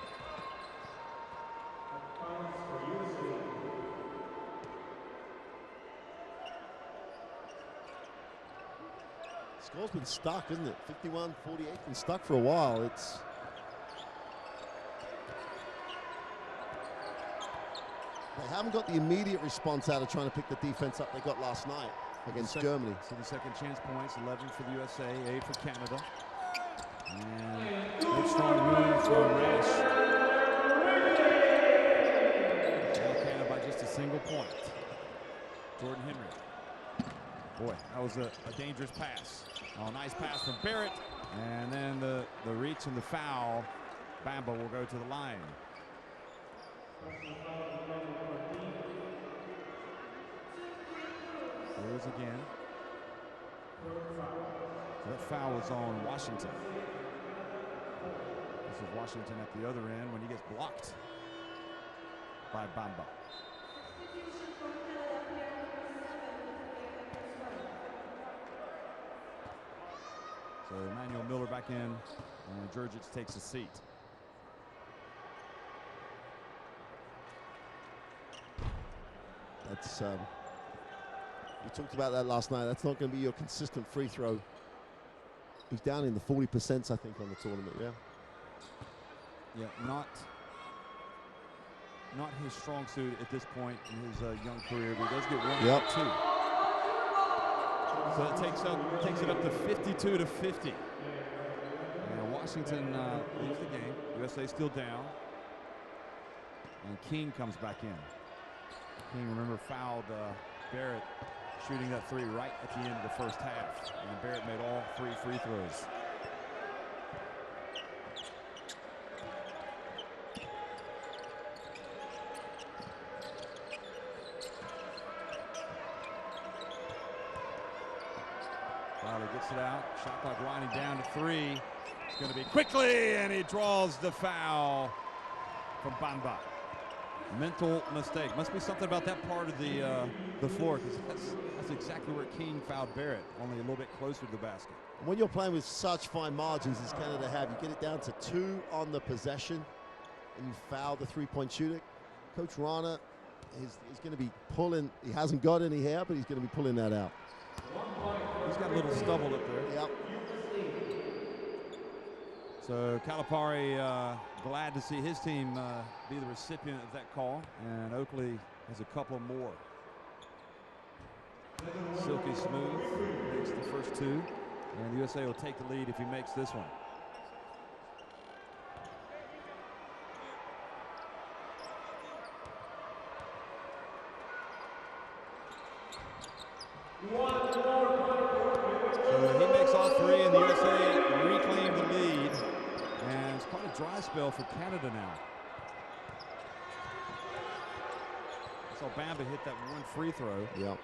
Score's been stuck, isn't it? 51-48, been stuck for a while. They haven't got the immediate response out of trying to pick the defense up they got last night against Germany. So the second chance points, 11 for the USA, 8 for Canada. And good strong move from Reddish. Canada by just a single point. Jordan Henry. Boy, that was a dangerous pass. Oh, nice pass from Barrett. And then the reach and the foul. Bamba will go to the line. Here's again. That foul was on Washington. This is Washington at the other end when he gets blocked by Bamba. So Emmanuel Miller back in, and Drgic takes a seat. That's We talked about that last night. That's not going to be your consistent free throw. He's down in the 40%, I think, on the tournament, yeah. Yeah, not his strong suit at this point in his young career, but he does get one Yep. or two. So it takes it up to 52 to 50. And Washington leaves the game. USA still down. And King comes back in. King, remember, fouled Barrett shooting that three right at the end of the first half. And Barrett made all 3 free throws. Riley gets it out. Shot clock winding down to 3. It's going to be quickly, and he draws the foul from Bamba. Mental mistake. Must be something about that part of the floor, because that's exactly where King fouled Barrett, only a little bit closer to the basket. When you're playing with such fine margins as Canada have, you get it down to 2 on the possession, and you foul the three-point shooter. Coach Rana is going to be pulling. He hasn't got any hair, but he's going to be pulling that out. He's got a little stubble up there. Yep. So Calipari glad to see his team be the recipient of that call, and Oakley has a couple more. Silky smooth makes the first 2, and the USA will take the lead if he makes this one. So he makes all 3, and the USA reclaim the lead. And it's quite a dry spell for Canada now. I saw Bamba hit that 1 free throw. Yep.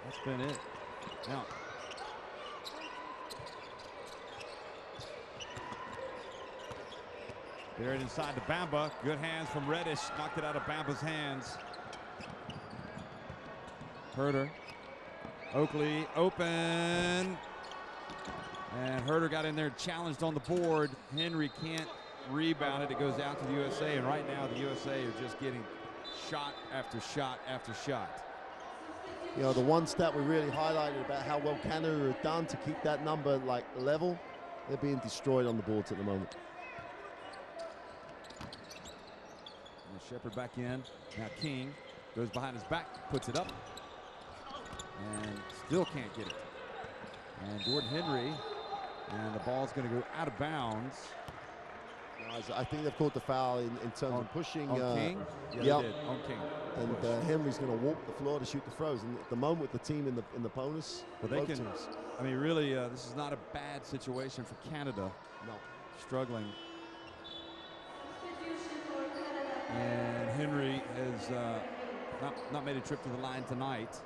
That's been it. Now, Barrett inside to Bamba. Good hands from Reddish. Knocked it out of Bamba's hands. Herter. Oakley open. And Herter got in there, challenged on the board. Henry can't rebound it. It goes out to the USA. And right now, the USA are just getting shot after shot after shot. You know, the one stat we really highlighted about how well Canada have done to keep that number like level, they're being destroyed on the boards at the moment. And Shepard back in. Now King goes behind his back, puts it up, and still can't get it. And Jordan Henry, and the ball's going to go out of bounds. I think they've called the foul in terms of pushing. On King? Yeah, yep. they did. On King. And Henry's going to walk the floor to shoot the throws. And at the moment, with the team in the bonus, but they can. Teams. I mean, really, this is not a bad situation for Canada. No. Struggling. And Henry has not made a trip to the line tonight.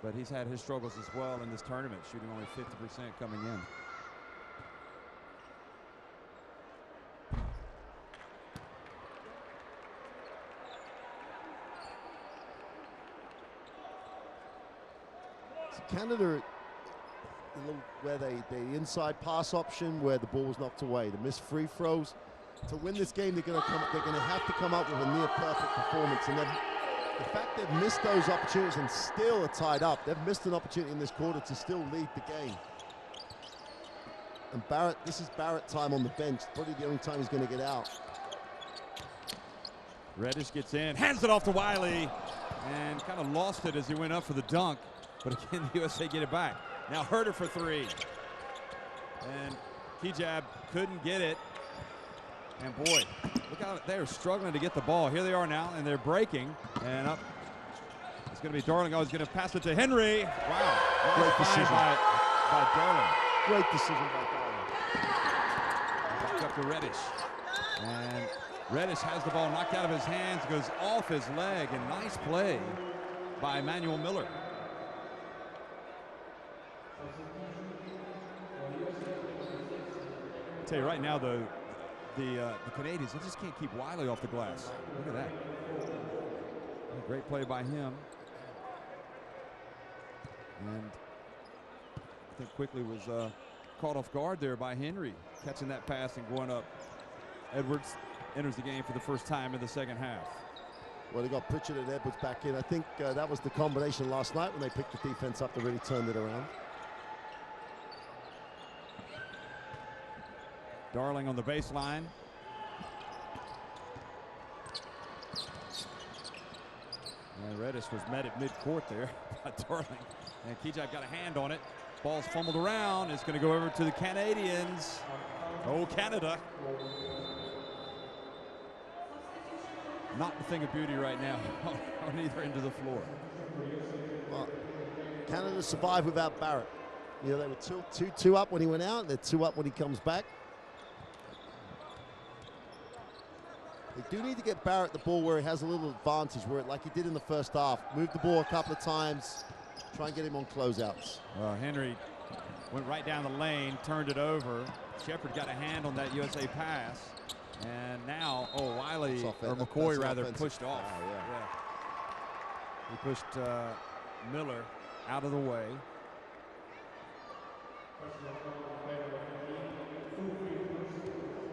But he's had his struggles as well in this tournament, shooting only 50% coming in. Canada, where the inside pass option, where the ball was knocked away, the missed free throws. To win this game, they're going to have to come up with a near perfect performance. And the fact they've missed those opportunities and still are tied up. They've missed an opportunity in this quarter to still lead the game. And Barrett, this is Barrett time on the bench. Probably the only time he's going to get out. Reddish gets in, hands it off to Wiley, and kind of lost it as he went up for the dunk. But again, the USA get it back. Now Herter for 3. And Kijab couldn't get it. And boy, look how they're struggling to get the ball. Here they are now, and they're breaking. And up. It's going to be Darling. Oh, he's going to pass it to Henry. Wow. Great decision by Darling. Great decision by Darling. Back up to Reddish. And Reddish has the ball knocked out of his hands, goes off his leg, and nice play by Emmanuel Miller. I'll tell you right now, though, the Canadians, they just can't keep Wiley off the glass. Look at that. A great play by him. And I think quickly was caught off guard there by Henry, catching that pass and going up. Edwards enters the game for the first time in the second half. Well, they got Pritchard and Edwards back in. I think that was the combination last night when they picked the defense up to really turn it around. Darling on the baseline. And Reddish was met at midcourt there by Darling. And Kijab got a hand on it. Ball's fumbled around. It's going to go over to the Canadians. Oh, Canada. Not the thing of beauty right now on either end of the floor. Well, Canada survived without Barrett. You know, they were 2-2 up when he went out. They're 2 up when he comes back. They do need to get Barrett the ball where he has a little advantage, where it, like he did in the first half, move the ball a couple of times, try and get him on closeouts. Henry went right down the lane, turned it over. Shepard got a hand on that USA pass. And now, Wiley, or McCoy rather, pushed off. Yeah. He pushed Miller out of the way.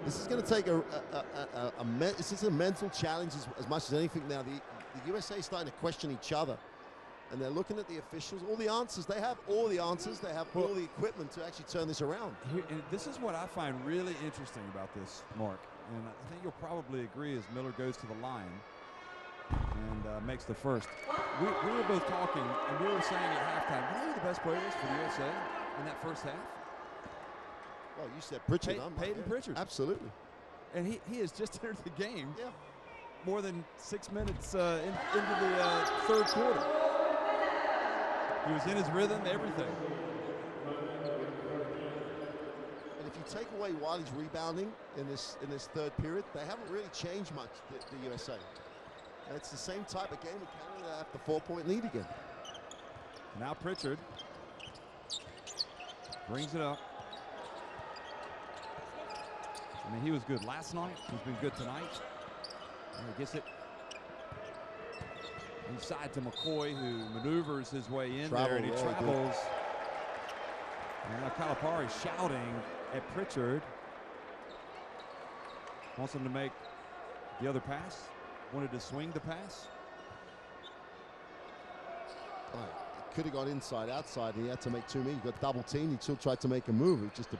This is going to take this is a mental challenge as much as anything now. The USA is starting to question each other. And they're looking at the officials, all the answers. They have all the answers. They have all the equipment to actually turn this around. And this is what I find really interesting about this, Mark. And I think you'll probably agree as Miller goes to the line and makes the first. We were both talking, and we were saying at halftime, you know who the best player is for the USA in that first half? Well, you said Pritchard. Peyton Pritchard. Absolutely. And he has just entered the game. Yeah. More than 6 minutes into the third quarter. He was in his rhythm, everything. And if you take away Wiley's rebounding in this third period, they haven't really changed much, the USA. And it's the same type of game with Canada at the 4-point lead again. Now Pritchard brings it up. I mean, he was good last night. He's been good tonight. And he gets it inside to McCoy, who maneuvers his way in there, and he travels. And now Calipari shouting at Pritchard. Wants him to make the other pass. Wanted to swing the pass. Right. Could have gone inside, outside, and he had to make too many. He got double teamed. He still tried to make a move. It's just a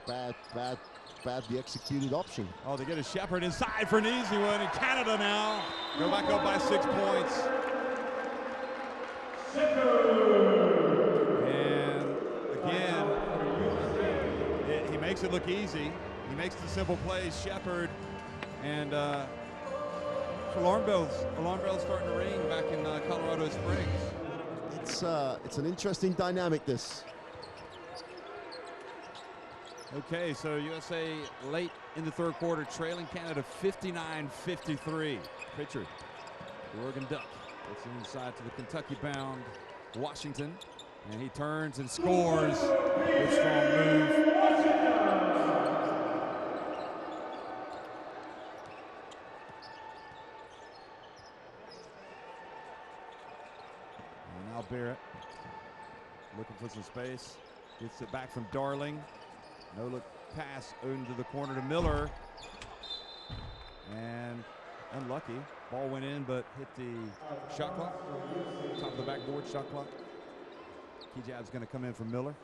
badly executed option. Oh, they get a Shepard inside for an easy one. And Canada now go back up by 6 points. And again, he makes it look easy. He makes the simple plays. Shepard and alarm bells starting to ring back in Colorado Springs. It's an interesting dynamic, this. Okay, so USA late in the third quarter, trailing Canada 59-53. Pritchard, the Oregon Duck, gets inside to the Kentucky-bound Washington, and he turns and scores. Good strong move. And now Barrett looking for some space. Gets it back from Darling. No look pass into the corner to Miller. And unlucky. Ball went in but hit the shot clock. Top of the backboard shot clock. Kijab's going to come in for Miller.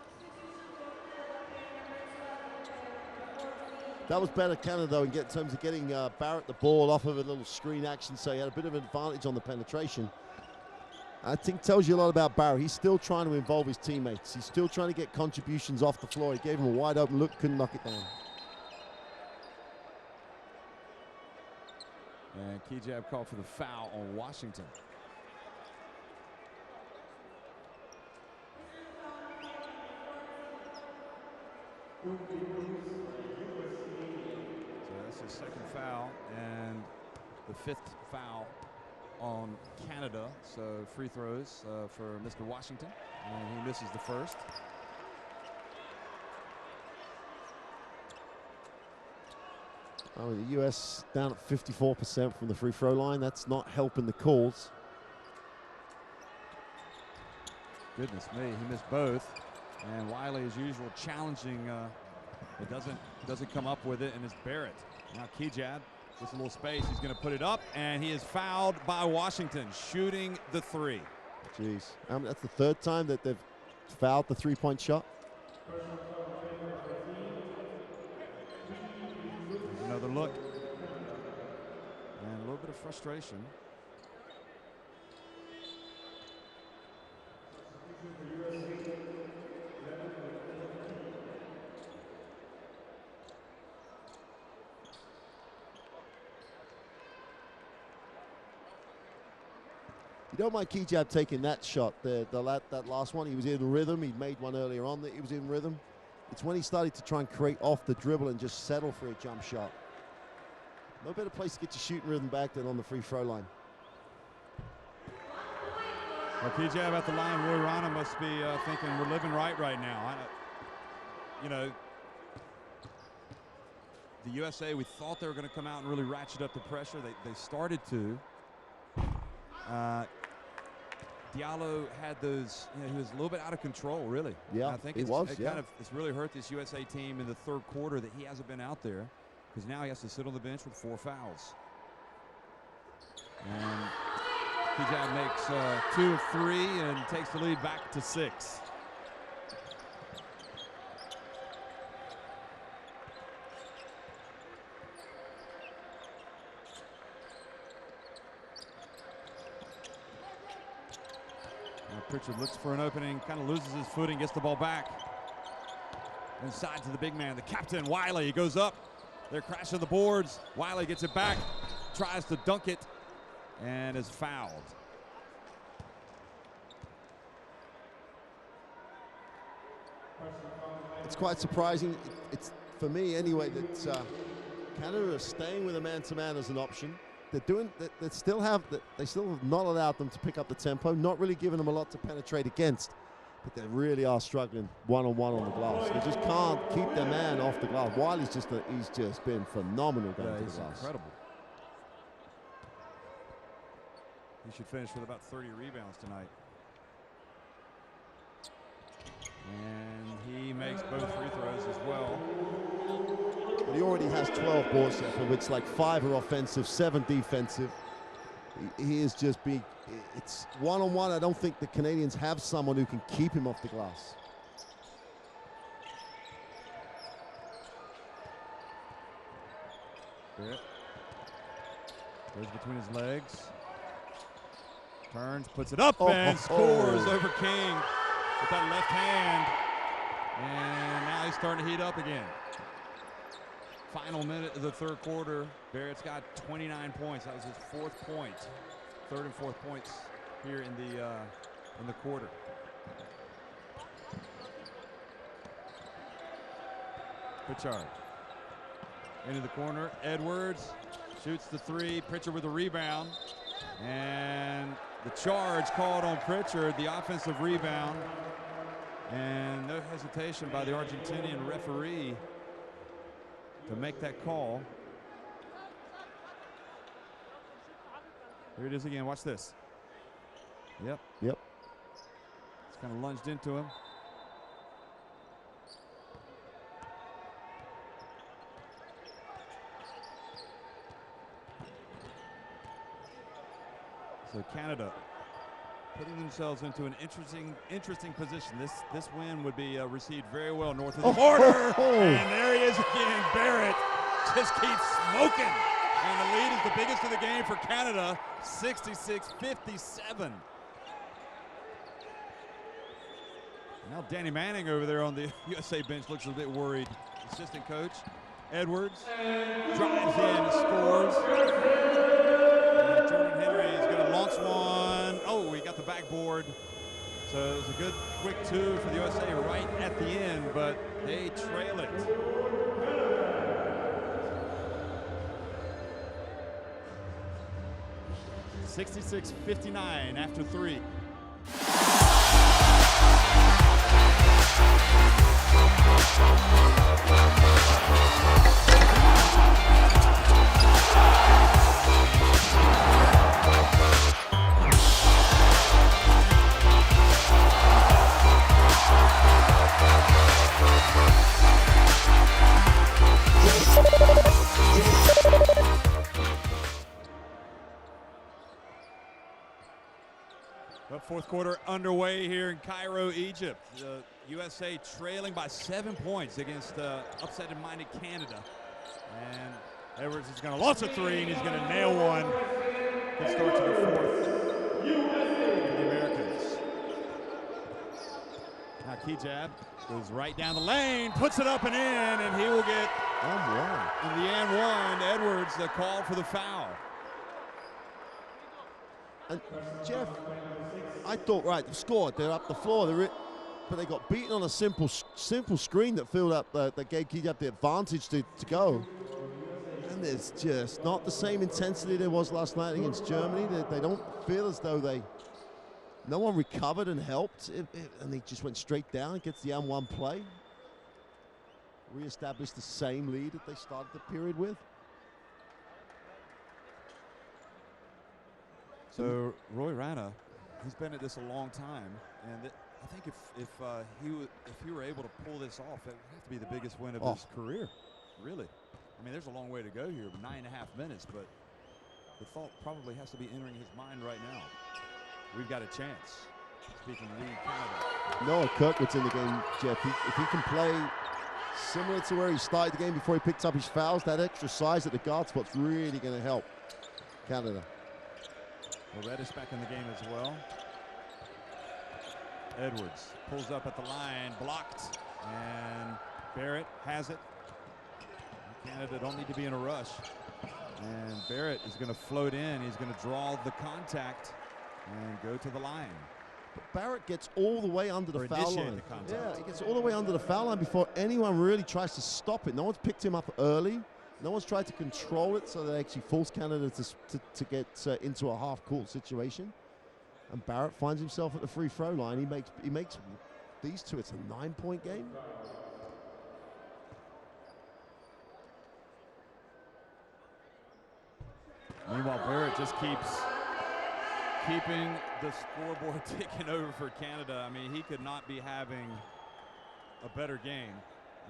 That was better, Canada, though, in terms of getting Barrett the ball off of a little screen action, so he had a bit of an advantage on the penetration. I think tells you a lot about Barrett. He's still trying to involve his teammates. He's still trying to get contributions off the floor. He gave him a wide open look, couldn't knock it down. And Kijab called for the foul on Washington. So that's his second foul and the fifth foul on Canada. So free throws for Mr. Washington, and he misses the first. Oh, the U.S. down at 54% from the free throw line. That's not helping the calls. Goodness me, he missed both. And Wiley, as usual, challenging. It doesn't come up with it, and it's Barrett. Now Kijab Gets a little space. He's going to put it up, and he is fouled by Washington, shooting the three. Jeez. That's the third time that they've fouled the three-point shot. There's another look. And a little bit of frustration. You don't mind Kijab taking that shot, that last one. He was in rhythm. He made one earlier on that he was in rhythm. It's when he started to try and create off the dribble and just settle for a jump shot. No better place to get your shooting rhythm back than on the free throw line. Well, Kijab at the line, Roy Rana must be thinking we're living right now. You know, the USA, we thought they were going to come out and really ratchet up the pressure. They started to. Diallo had those, you know, he was a little bit out of control, really. Yeah, I think it's really hurt this USA team in the third quarter that he hasn't been out there, because now he has to sit on the bench with 4 fouls. And Kijab makes 2 of 3 and takes the lead back to 6. Pritchard looks for an opening, kind of loses his footing, gets the ball back. Inside to the big man, the captain, Wiley. He goes up. They're crashing the boards. Wiley gets it back, tries to dunk it, and is fouled. It's quite surprising, it's for me anyway, that Canada are staying with a man-to-man as an option. They still have not allowed them to pick up the tempo, not really giving them a lot to penetrate against, but they really are struggling one-on-one on the glass. They just can't keep their man off the glass. Wiley's he's just been phenomenal going to the glass. Incredible. He should finish with about 30 rebounds tonight. And he makes both free throws as well. But he already has 12 boards, of which like 5 are offensive, 7 defensive. He is just being, it's one-on-one. I don't think the Canadians have someone who can keep him off the glass. Barrett goes between his legs, turns, puts it up, and scores over King with that left hand. And now he's starting to heat up again. Final minute of the third quarter. Barrett's got 29 points. That was his 4th point. 3rd and 4th points here in the quarter. Pritchard into the corner. Edwards shoots the 3. Pritchard with a rebound. And the charge called on Pritchard, the offensive rebound. And no hesitation by the Argentinian referee to make that call. Here it is again. Watch this. Yep. It's kind of lunged into him. So Canada putting themselves into an interesting position. This win would be received very well north of the border. And there he is again. Barrett just keeps smoking. And the lead is the biggest of the game for Canada, 66-57. Now Danny Manning over there on the USA bench looks a bit worried. Assistant coach Edwards drives in, scores. And Jordan Henry is going to launch one. Oh, he got the backboard. So it was a good quick 2 for the USA right at the end, but they trail it. (66-59) after 3. Fourth quarter underway here in Cairo, Egypt. The USA trailing by 7 points against upset-minded Canada. And Edwards is going to launch a three, and he's going to nail one. Good start to the fourth for the Americans. Now Kijab goes right down the lane, puts it up and in, and he will get in the and one. Edwards, the call for the foul. And Jeff, I thought, right, they've scored, they're up the floor, but they got beaten on a simple screen that filled up, that gave Kijab the advantage to go. And there's just not the same intensity there was last night against Germany. They don't feel as though no one recovered and helped, and they just went straight down, gets the M1 play. Re-established the same lead that they started the period with. So Roy Rana, he's been at this a long time, and I think if he were able to pull this off, it would have to be the biggest win of his career, really. I mean, there's a long way to go here, 9.5 minutes, but the thought probably has to be entering his mind right now. We've got a chance. Speaking lead Canada. Noah Kirkwood's in the game, Jeff. If he can play similar to where he started the game before he picked up his fouls, that extra size at the guard spot's really going to help Canada. Well, Reddish back in the game as well. Edwards pulls up at the line, blocked, and Barrett has it. Canada don't need to be in a rush. And Barrett is going to float in. He's going to draw the contact and go to the line. But Barrett gets all the way under the foul line. Yeah, he gets all the way under the foul line before anyone really tries to stop it. No one's picked him up early. No one's tried to control it, so they actually force Canada to get into a half-court situation. And Barrett finds himself at the free throw line. He makes these two. It's a 9-point game. Meanwhile, Barrett just keeping the scoreboard ticking over for Canada. I mean, he could not be having a better game,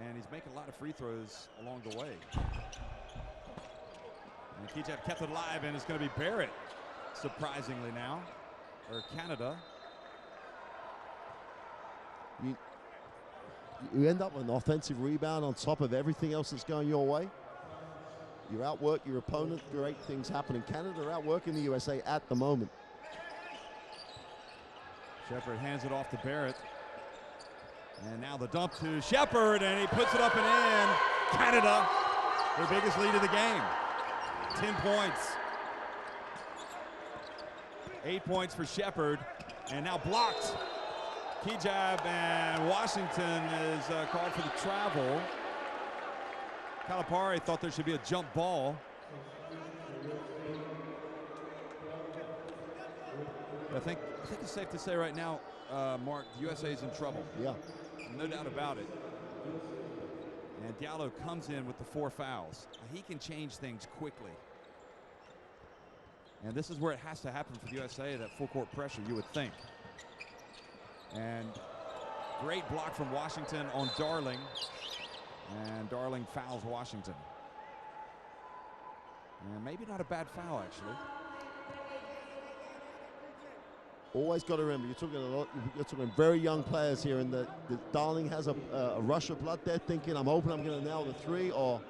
and he's making a lot of free throws along the way. And Kijab kept it alive, and it's going to be Barrett, surprisingly now, or Canada. You end up with an offensive rebound on top of everything else that's going your way. You outwork your opponent, great things happen. In Canada are outworking the USA at the moment. Shepard hands it off to Barrett. And now the dump to Shepard, and he puts it up and in. Canada, their biggest lead of the game. 10 points. 8 points for Shepard, and now blocked. Kijab, and Washington is called for the travel. Calipari thought there should be a jump ball. I think it's safe to say right now, Mark, the USA is in trouble. Yeah. No doubt about it. And Diallo comes in with the 4 fouls. He can change things quickly. And this is where it has to happen for the USA, that full court pressure, you would think. And great block from Washington on Darling. And Darling fouls Washington. And maybe not a bad foul, actually. Always got to remember, you're talking very young players here, and the Darling has a rush of blood there, thinking, I'm hoping I'm going to nail the 3, or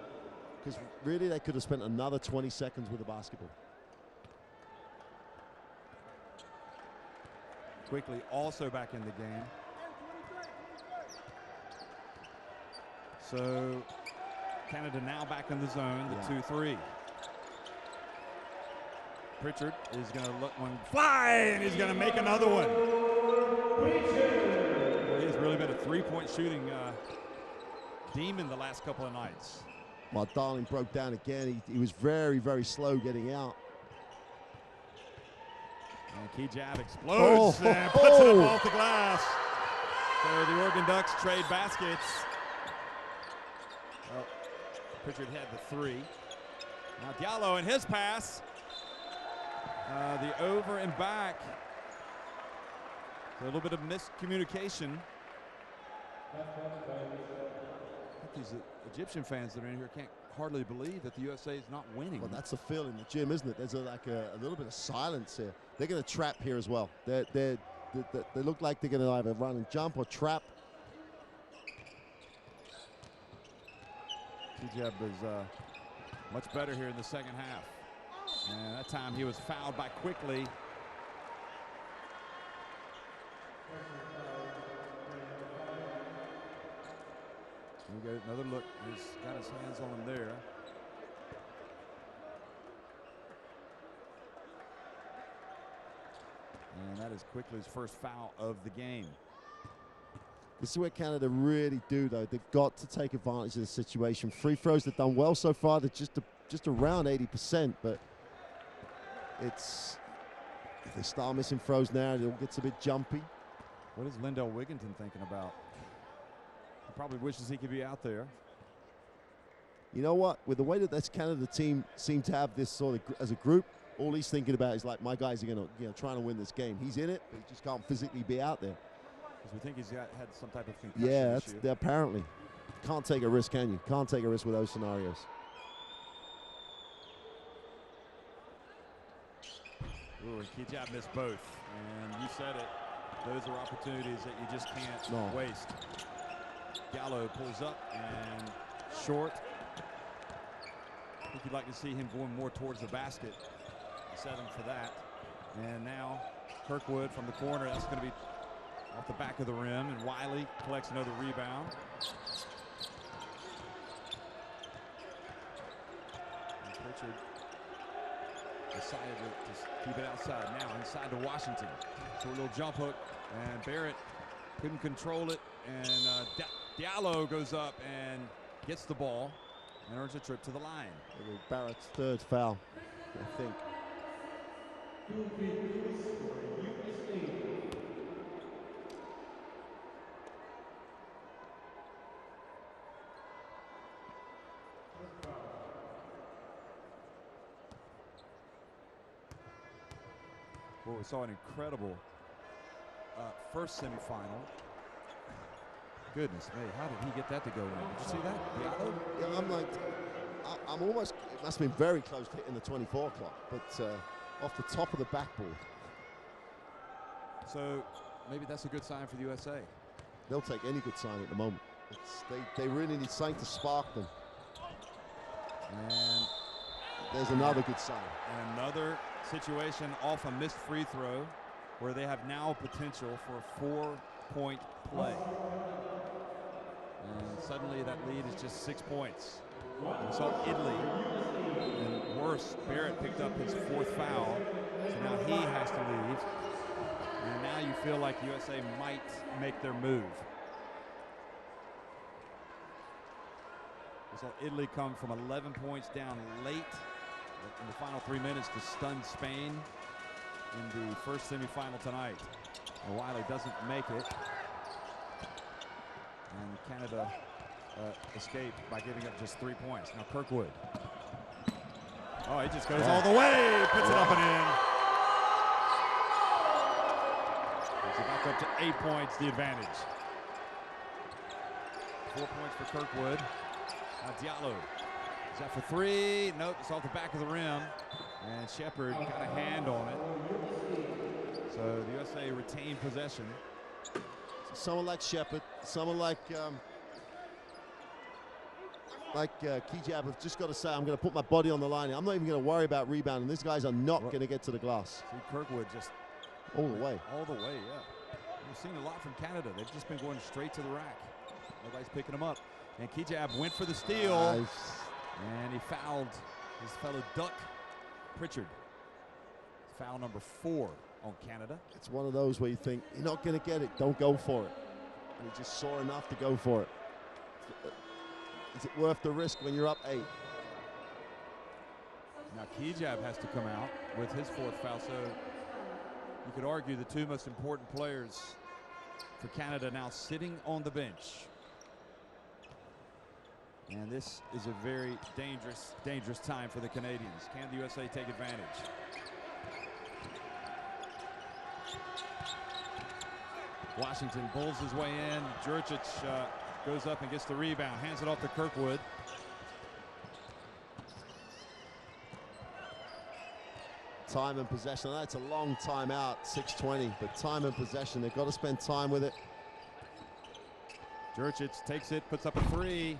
because really they could have spent another 20 seconds with the basketball. Quickly also back in the game. So Canada now back in the zone, the 2-3. Pritchard is going to let one fly, and he's going to make another one. He's really been a three-point shooting demon the last couple of nights. Well, Darling broke down again. He was very, very slow getting out. And Kijab explodes and puts it up off the glass. So the Oregon Ducks trade baskets. Well, Pritchard had the 3. Now Diallo and his pass. The over and back. A little bit of miscommunication. I think these Egyptian fans that are in here can't hardly believe that the USA is not winning. Well, that's the feel in the gym, isn't it? There's like a little bit of silence here. They're going to trap here as well. They're They look like they're going to either run and jump or trap. Kijab is much better here in the second half. And that time he was fouled by Quickly. We get another look. He's got his hands on him there. And that is Quickly's first foul of the game. This is where Canada really do, though. They've got to take advantage of the situation. Free throws, they've done well so far. They're just around 80%, but it's, if they start missing throws now, it all gets a bit jumpy. What is Lindell Wigginton thinking about? He probably wishes he could be out there. You know what? With the way that this Canada team seem to have this sort of as a group, all he's thinking about is like, my guys are going to, trying to win this game. He's in it, but he just can't physically be out there. Because we think he's had some type of concussion issue. Yeah, apparently. Can't take a risk, can you? Can't take a risk with those scenarios. Ooh, and Kijab missed both. And you said it. Those are opportunities that you just can't waste. Gallo pulls up and short. I think you'd like to see him going more towards the basket. Set him for that. And now Kirkwood from the corner. That's going to be off the back of the rim. And Wiley collects another rebound. And Pritchard decided to keep it outside. Now inside to Washington. Short little jump hook. And Barrett couldn't control it. And Diallo goes up and gets the ball and earns a trip to the line. Barrett's third foul, I think. Well, we saw an incredible first semifinal. Goodness me, how did he get that to go in? Did you see that? Yeah, I'm like, I'm almost, it must have been very close to hitting the 24 clock, but off the top of the backboard. So maybe that's a good sign for the USA. They'll take any good sign at the moment. They really need something to spark them. And there's another good sign. And another situation off a missed free throw where they have now potential for a 4-point play. And suddenly that lead is just 6 points. We saw Italy, and worse, Barrett picked up his fourth foul, so now he has to leave. And now you feel like USA might make their move. We saw Italy come from 11 points down late in the final 3 minutes to stun Spain in the first semifinal tonight. And Wiley doesn't make it. And Canada escaped by giving up just 3 points. Now Kirkwood. Oh, he just goes all the way, puts it up and in. He's back up to 8 points, the advantage. 4 points for Kirkwood. Now Diallo. Is that for three? Nope, it's off the back of the rim. And Shepard got a hand on it. So the USA retained possession. Someone like Shepard, someone like Kijab have just got to say, I'm going to put my body on the line. I'm not even going to worry about rebounding. These guys are not going to get to the glass. See Kirkwood just all the way. All the way, yeah. We've seen a lot from Canada. They've just been going straight to the rack. Nobody's picking them up. And Kijab went for the steal. Nice. And he fouled his fellow Duck, Pritchard. Foul number 4 on Canada. It's one of those where you think, you're not going to get it, don't go for it. And he just saw enough to go for it. Is it worth the risk when you're up 8? Now Kijab has to come out with his 4th foul, so you could argue the 2 most important players for Canada now sitting on the bench. And this is a very dangerous time for the Canadians. Can the USA take advantage? Washington bulls his way in. Jurcic goes up and gets the rebound, hands it off to Time and possession. That's a long time out, 6:20, but time and possession. They've got to spend time with it. Jurčić takes it, puts up a three.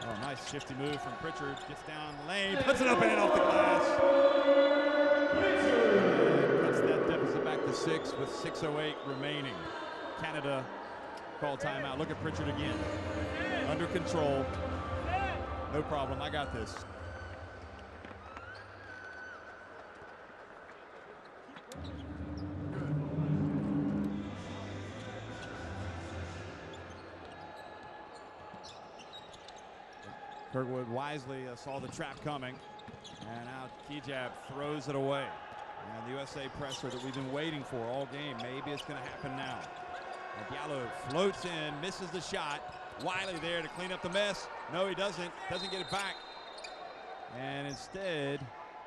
Oh, nice shifty move from Pritchard. Gets down the lane, puts it up and in off the glass. And cuts that deficit back to 6 with 6:08 remaining. Canada call timeout. Look at Pritchard again. Under control. No problem, I got this. Kirkwood wisely saw the trap coming, and now Kijab throws it away. And the USA pressure that we've been waiting for all game, maybe it's going to happen now. And Diallo floats in, misses the shot. Wiley there to clean up the mess. No, he doesn't get it back. And instead,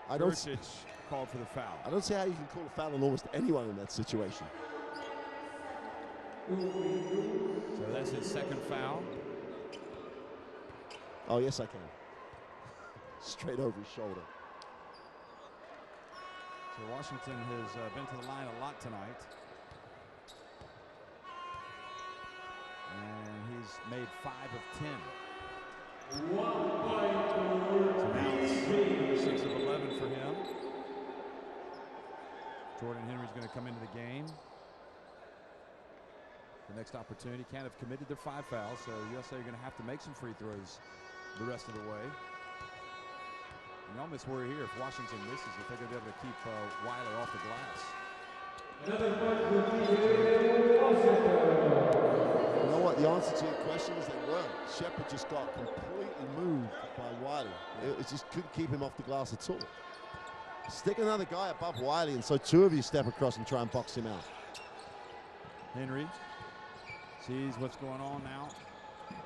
Jurčić called for the foul. I don't see how you can call a foul on almost anyone in that situation. So that's his second foul. Oh, yes, I can. Straight over his shoulder. So Washington has been to the line a lot tonight. And he's made 5 of 10. So now it's 6 of 11 for him. Jordan Henry's going to come into the game. The next opportunity. Canada have committed their 5 fouls, so USA are going to have to make some free throws the rest of the way. And you almost worry here if Washington misses, if they're going to be able to keep Wiley off the glass. You know what? The answer to your question is they weren't. Shepard just got completely moved by Wiley. It just couldn't keep him off the glass at all. Stick another guy above Wiley, and so 2 of you step across and try and box him out. Henry sees what's going on now.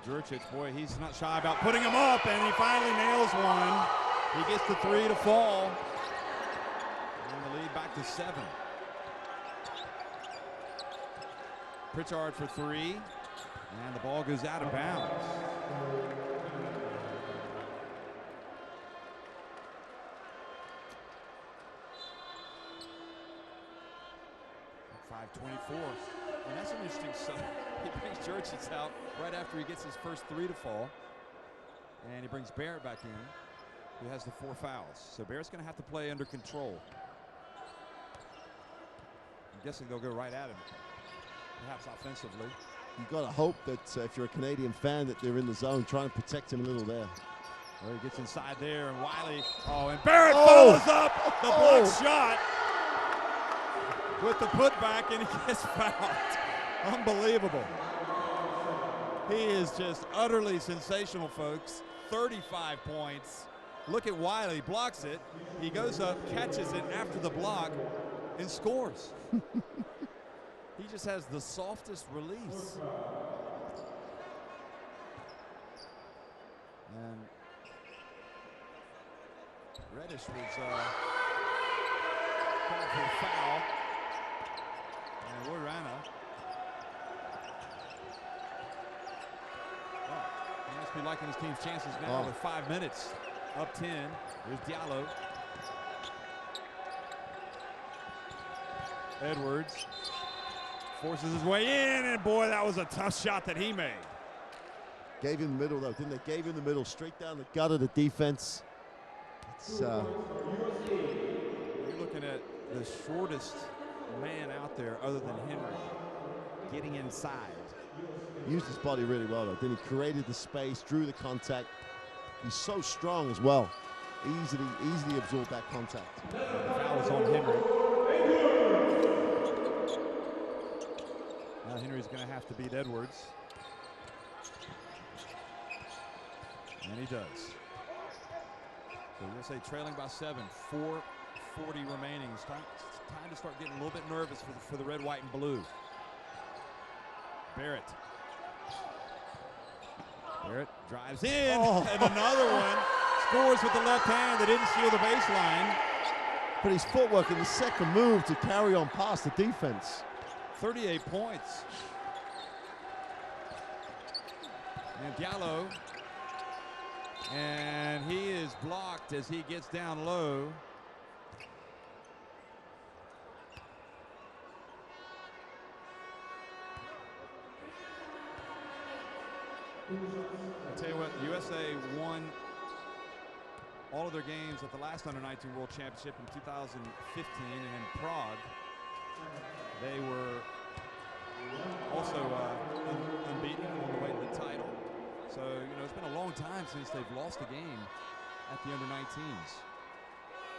Jurčić, boy, he's not shy about putting him up, and he finally nails one. He gets the 3 to fall. And the lead back to 7. Pritchard for 3, and the ball goes out of bounds. .524, and that's an interesting side. He brings Jurčić out right after he gets his first 3 to fall, and he brings Barrett back in, who has the 4 fouls. So Barrett's going to have to play under control. I'm guessing they'll go right at him, perhaps offensively. You've got to hope that if you're a Canadian fan that they're in the zone, trying to protect him a little there. Well, he gets inside there, and Wiley, and Barrett follows up the block shot with the putback, and he gets fouled. Unbelievable. He is just utterly sensational, folks. 35 points. Look at Wiley, blocks it. He goes up, catches it after the block, and scores. He just has the softest release. And Reddish was called for a foul. And Warana. Well, he must be liking his team's chances now with 5 minutes. Up 10. There's Diallo. Edwards forces his way in, and boy, that was a tough shot that he made. Gave him the middle, though, didn't they? Gave him the middle, straight down the gut of the defense. It's, you're looking at the shortest man out there other than Henry getting inside. Used his body really well, though. Then he created the space, drew the contact. He's so strong as well. Easily absorbed that contact. The foul was on Henry. Now Henry's going to have to beat Edwards. And he does. So USA trailing by 7, 4:40 remaining. It's time to start getting a little bit nervous for the red, white, and blue. Barrett. Barrett drives in, and another one. Scores with the left hand. They didn't steal the baseline. But his footwork in the second move to carry on past the defense. 38 points. And Diallo And he is blocked as he gets down low. I'll tell you what, the USA won all of their games at the last Under-19 World Championship in 2015, and in Prague, they were also unbeaten on the way to the title. So, you know, it's been a long time since they've lost a game at the Under-19s.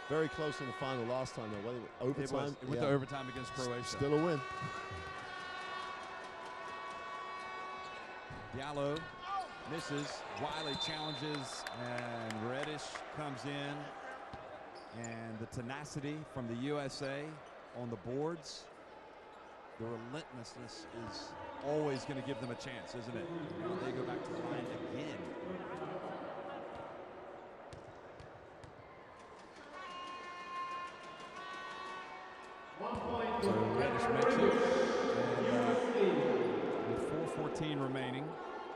Very close in the final last time, though. Overtime? It went to overtime against Croatia. Still a win. Diallo misses. Wiley challenges, and Reddish comes in. And the tenacity from the USA on the boards, the relentlessness is always going to give them a chance, isn't it? Now they go back to the line again. So Reddish makes it. And with 4:14 remaining,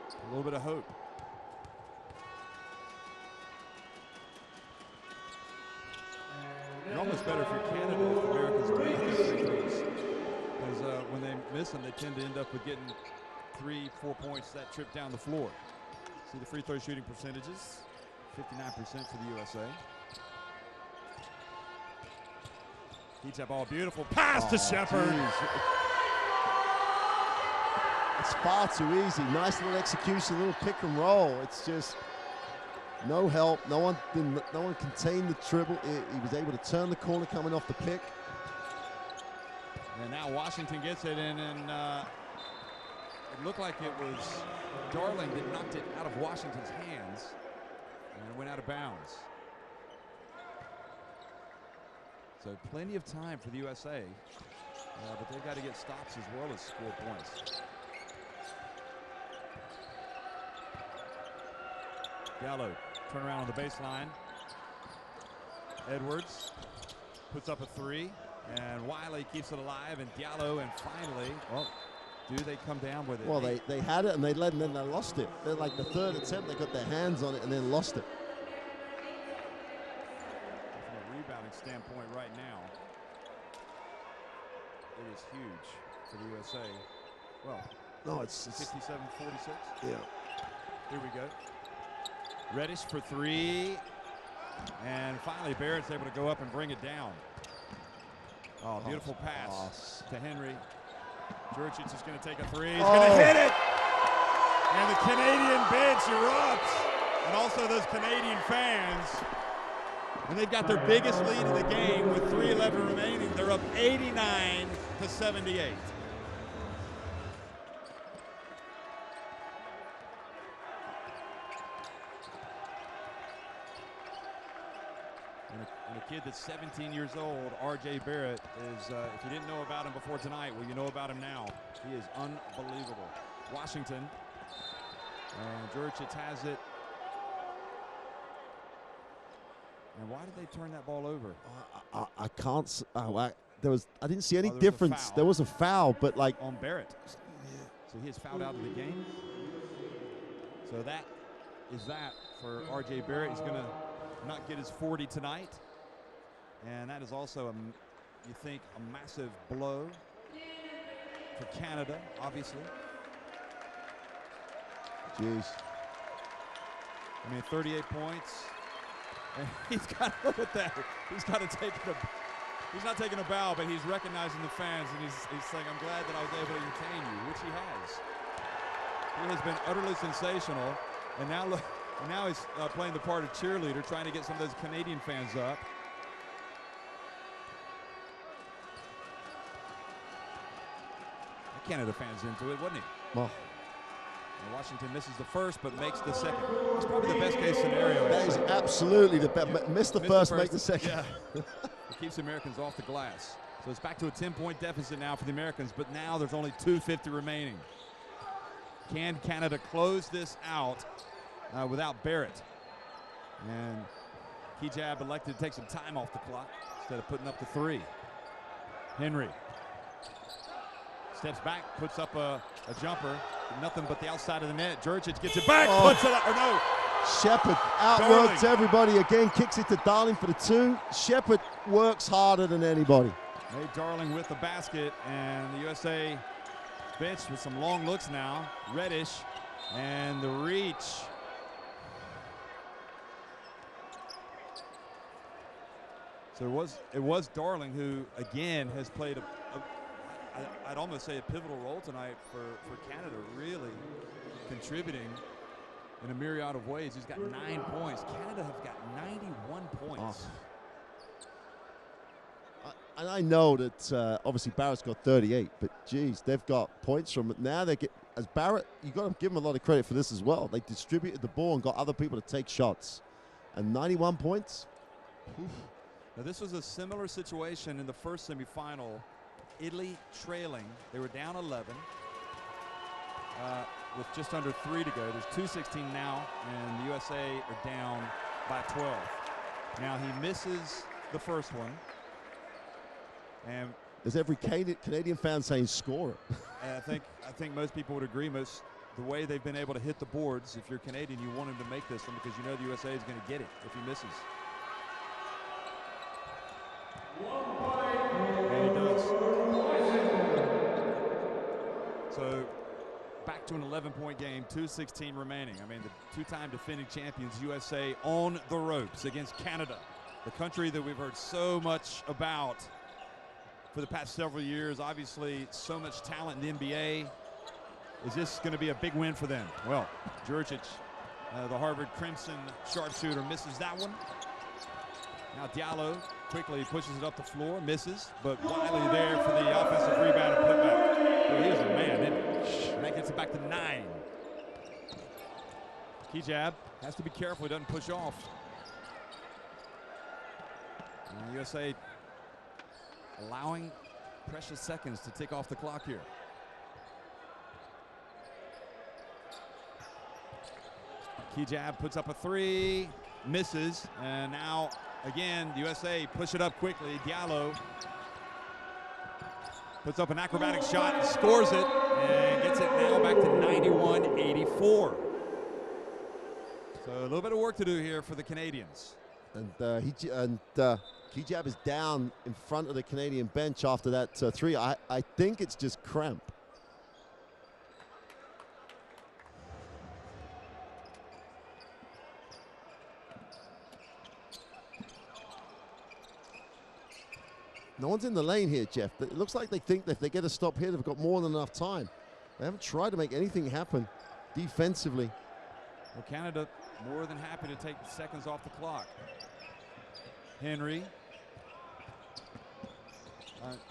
a little bit of hope. You're almost better if you're Canada if America's make these free throws. Because when they miss them, they tend to end up with getting 3-4 points that trip down the floor. See the free throw shooting percentages, 59% for the USA. Keeps that ball, beautiful pass to Shepard. It's far too easy. Nice little execution, little pick and roll. It's just no help. No one contained the dribble. He was able to turn the corner coming off the pick. And now Washington gets it in, and it looked like it was Darling that knocked it out of Washington's hands, and it went out of bounds. So plenty of time for the USA, but they've got to get stops as well as score points. Gallo, turn around on the baseline. Edwards puts up a three, and Wiley keeps it alive, and Diallo, and finally, well, do they come down with it? Well, they had it, and they led, and then they lost it. They're like the third attempt, they got their hands on it, and then lost it. From a rebounding standpoint right now, it is huge for the USA. Well, no, it's 57-46. Yeah. Here we go. Reddish for three, and finally Barrett's able to go up and bring it down. Oh, beautiful pass to Henry. Juricic is going to take a three. He's going to hit it! And the Canadian bench erupts. And also those Canadian fans. And they've got their biggest lead of the game with 3:11 remaining. They're up 89-78. And a kid that's 17 years old, R.J. Barrett, is, if you didn't know about him before tonight, well, you know about him now. He is unbelievable. Washington, and Juricic has it. And why did they turn that ball over? I can't. I didn't see any difference. There was a foul, but like on Barrett. So he is fouled out of the game. So that is that for R.J. Barrett. He's going to not get his 40 tonight. And that is also, you think, a massive blow for Canada, obviously. Jeez. I mean, 38 points. And he's got, look at that. He's got to take it. He's not taking a bow, but he's recognizing the fans, and he's saying, I'm glad that I was able to entertain you, which he has. He has been utterly sensational. And now look, now he's playing the part of cheerleader, trying to get some of those Canadian fans up. The Canada fans into it, wasn't he? Well, and Washington misses the first, but makes the second. It's probably the best case scenario. That is absolutely the best. Miss the first, make the second. Yeah. It keeps the Americans off the glass. So it's back to a 10-point deficit now for the Americans, but now there's only 2:50 remaining. Can Canada close this out without Barrett? And Kijab elected to take some time off the clock instead of putting up the three. Henry steps back, puts up a jumper. Nothing but the outside of the net. Juricic gets it back, puts it up, or no. Shepherd outworks everybody again, kicks it to Darling for the 2. Shepherd works harder than anybody. Nate Darling with the basket, and the USA bench with some long looks now. Reddish, and the reach. So it was Darling who, again, has played I'd almost say a pivotal role tonight for Canada, really contributing in a myriad of ways. He's got 9 points. Canada have got 91 points. And I know that obviously Barrett's got 38, but geez, they've got points from it. Now they get, as Barrett, you got to give him a lot of credit for this as well. They distributed the ball and got other people to take shots. And 91 points. Oof. Now this was a similar situation in the first semifinal. Italy trailing. They were down 11 with just under 3 to go. There's 2:16 now, and the USA are down by 12. Now he misses the first one. And there's every Canadian fan saying score it. I think most people would agree. The way they've been able to hit the boards, if you're Canadian, you want him to make this one because you know the USA is going to get it if he misses. And he does. So back to an 11-point game, 2:16 remaining. I mean, the two-time defending champions USA on the ropes against Canada, the country that we've heard so much about for the past several years. Obviously, so much talent in the NBA. Is this going to be a big win for them? Well, Jurčić, the Harvard Crimson sharpshooter, misses that one. Now Diallo quickly pushes it up the floor, misses, but Wiley there for the offensive rebound and putback. Well, he is a man, isn't he? And that gets it back to 9. Kijab has to be careful he doesn't push off. And USA allowing precious seconds to tick off the clock here. Kijab puts up a 3, misses, and now again the USA push it up quickly. Diallo puts up an acrobatic shot and scores it, and gets it now back to 91-84. So a little bit of work to do here for the Canadians. And Kijab is down in front of the Canadian bench after that 3. I think it's just cramp. No one's in the lane here, Jeff. It looks like they think that if they get a stop here, they've got more than enough time. They haven't tried to make anything happen defensively. Well, Canada more than happy to take seconds off the clock. Henry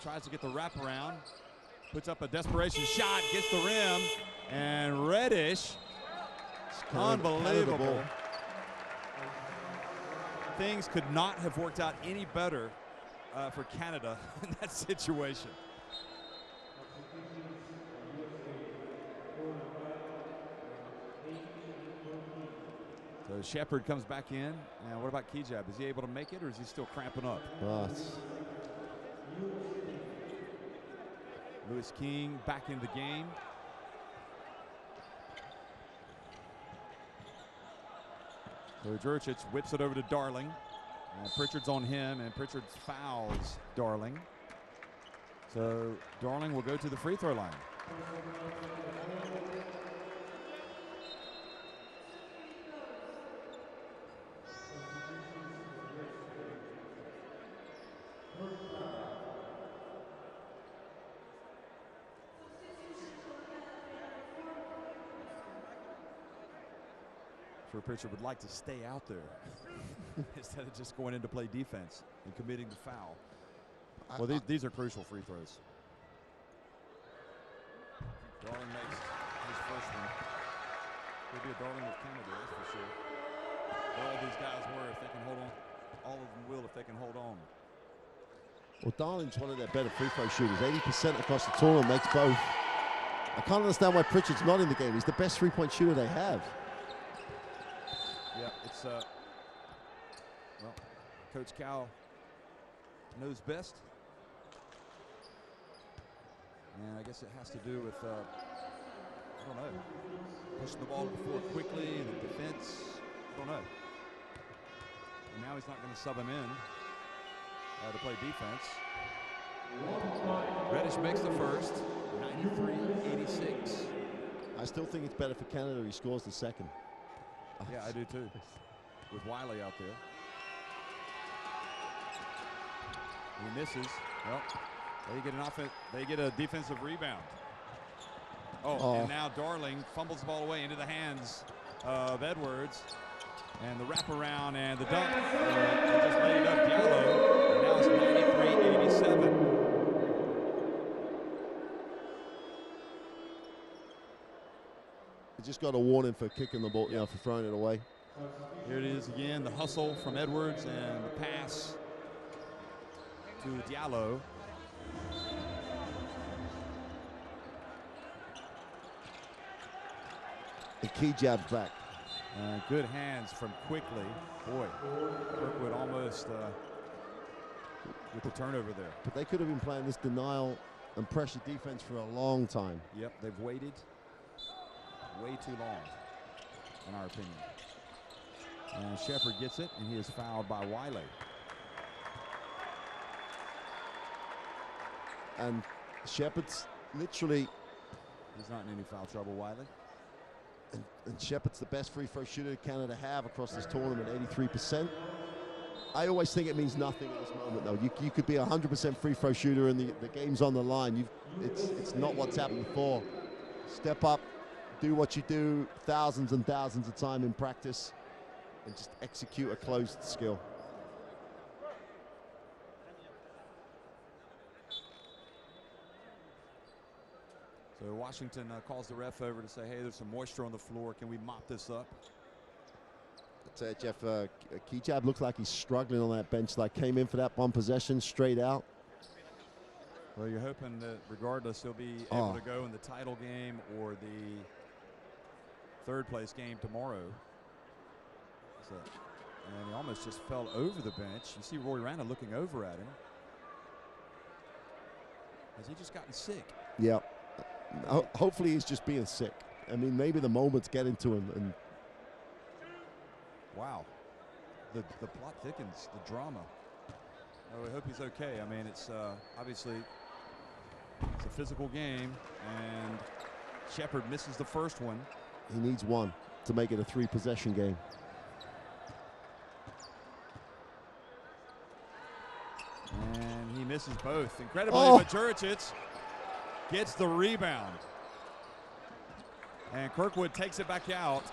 tries to get the wraparound, puts up a desperation shot, gets the rim, and Reddish, unbelievable. Things could not have worked out any better for Canada in that situation. So Shepherd comes back in. Now what about Kijab? Is he able to make it, or is he still cramping up? Lewis King back into the game. So Jurčić whips it over to Darling. Pritchard's on him, and Pritchard fouls Darling. So Darling will go to the free throw line. Pritchard would like to stay out there instead of just going in to play defense and committing the foul. Well, these are crucial free throws. Darling makes his first one. He'll be a Darling with Canada, that's for sure. All these guys were, if they can hold on. All of them will if they can hold on. Well, Darling's one of their better free throw shooters. 80% across the tournament, makes both. I can't understand why Pritchard's not in the game. He's the best three-point shooter they have. Yeah, it's well, Coach Cal knows best, and I guess it has to do with I don't know, pushing the ball to the floor quickly, and the defense I don't know. And now he's not going to sub him in to play defense. Reddish makes the first, 93-86. I still think it's better for Canada he scores the second. Yeah, I do too, with Wiley out there. He misses. Well, they get a defensive rebound. And now Darling fumbles the ball away into the hands of Edwards. And the wraparound and the dunk. They just laid it up Diallo. And now it's 93-87. He just got a warning for kicking the ball, for throwing it away. Here it is again, the hustle from Edwards and the pass to Diallo. The key jab's back. Good hands from Quickly. Boy, Kirkwood almost with the turnover there. But they could have been playing this denial and pressure defense for a long time. Yep, they've waited way too long, in our opinion. And Shepard gets it, and he is fouled by Wiley. And Shepard's literally... He's not in any foul trouble, Wiley. And Shepard's the best free throw shooter Canada have across this tournament, 83%. I always think it means nothing at this moment, though. You could be 100% free throw shooter and the game's on the line. It's not what's happened before. Step up, do what you do thousands and thousands of time in practice, and just execute a closed skill. So Washington calls the ref over to say, hey, there's some moisture on the floor. Can we mop this up? I'd say, Jeff, Kijab looks like he's struggling on that bench. Like came in for that one possession straight out. Well, you're hoping that regardless he'll be able to go in the title game or the third place game tomorrow. And he almost just fell over the bench. You see Roy Rana looking over at him. Has he just gotten sick? Yeah. Hopefully he's just being sick. I mean, maybe the moment's getting to him. And wow. The plot thickens, the drama. Oh, I hope he's okay. I mean, it's obviously it's a physical game, and Shepard misses the first one. He needs one to make it a 3-possession game. And he misses both. Incredibly, but Juricic gets the rebound. And Kirkwood takes it back out.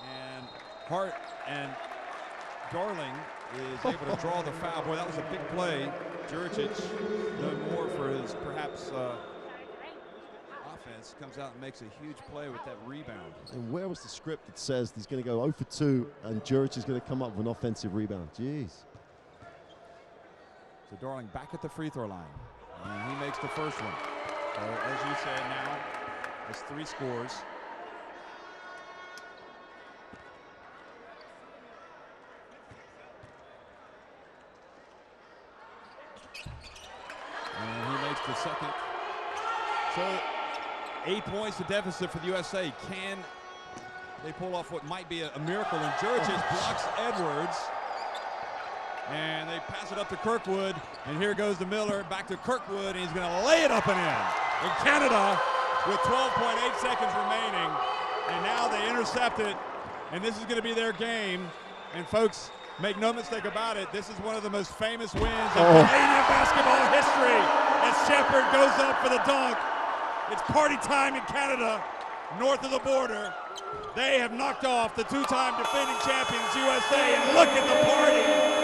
And Hart and Darling is able to draw the foul. Boy, that was a big play. Juricic, known more for his perhaps offense, comes out and makes a huge play with that rebound. And where was the script that says he's going to go 0 for 2 and Juricic is going to come up with an offensive rebound? Jeez. So Darling back at the free throw line. And he makes the first one. So as you said, now it's 3 scores. And he makes the second. So 8 points to deficit for the USA. Can they pull off what might be a miracle? And Juricic blocks Edwards. And they pass it up to Kirkwood, and here goes the Miller back to Kirkwood, and he's going to lay it up and in. And Canada with 12.8 seconds remaining, and now they intercept it, and this is going to be their game. And folks, make no mistake about it, this is one of the most famous wins in Canadian basketball history as Shepard goes up for the dunk. It's party time in Canada, north of the border. They have knocked off the 2-time defending champions USA, and look at the party.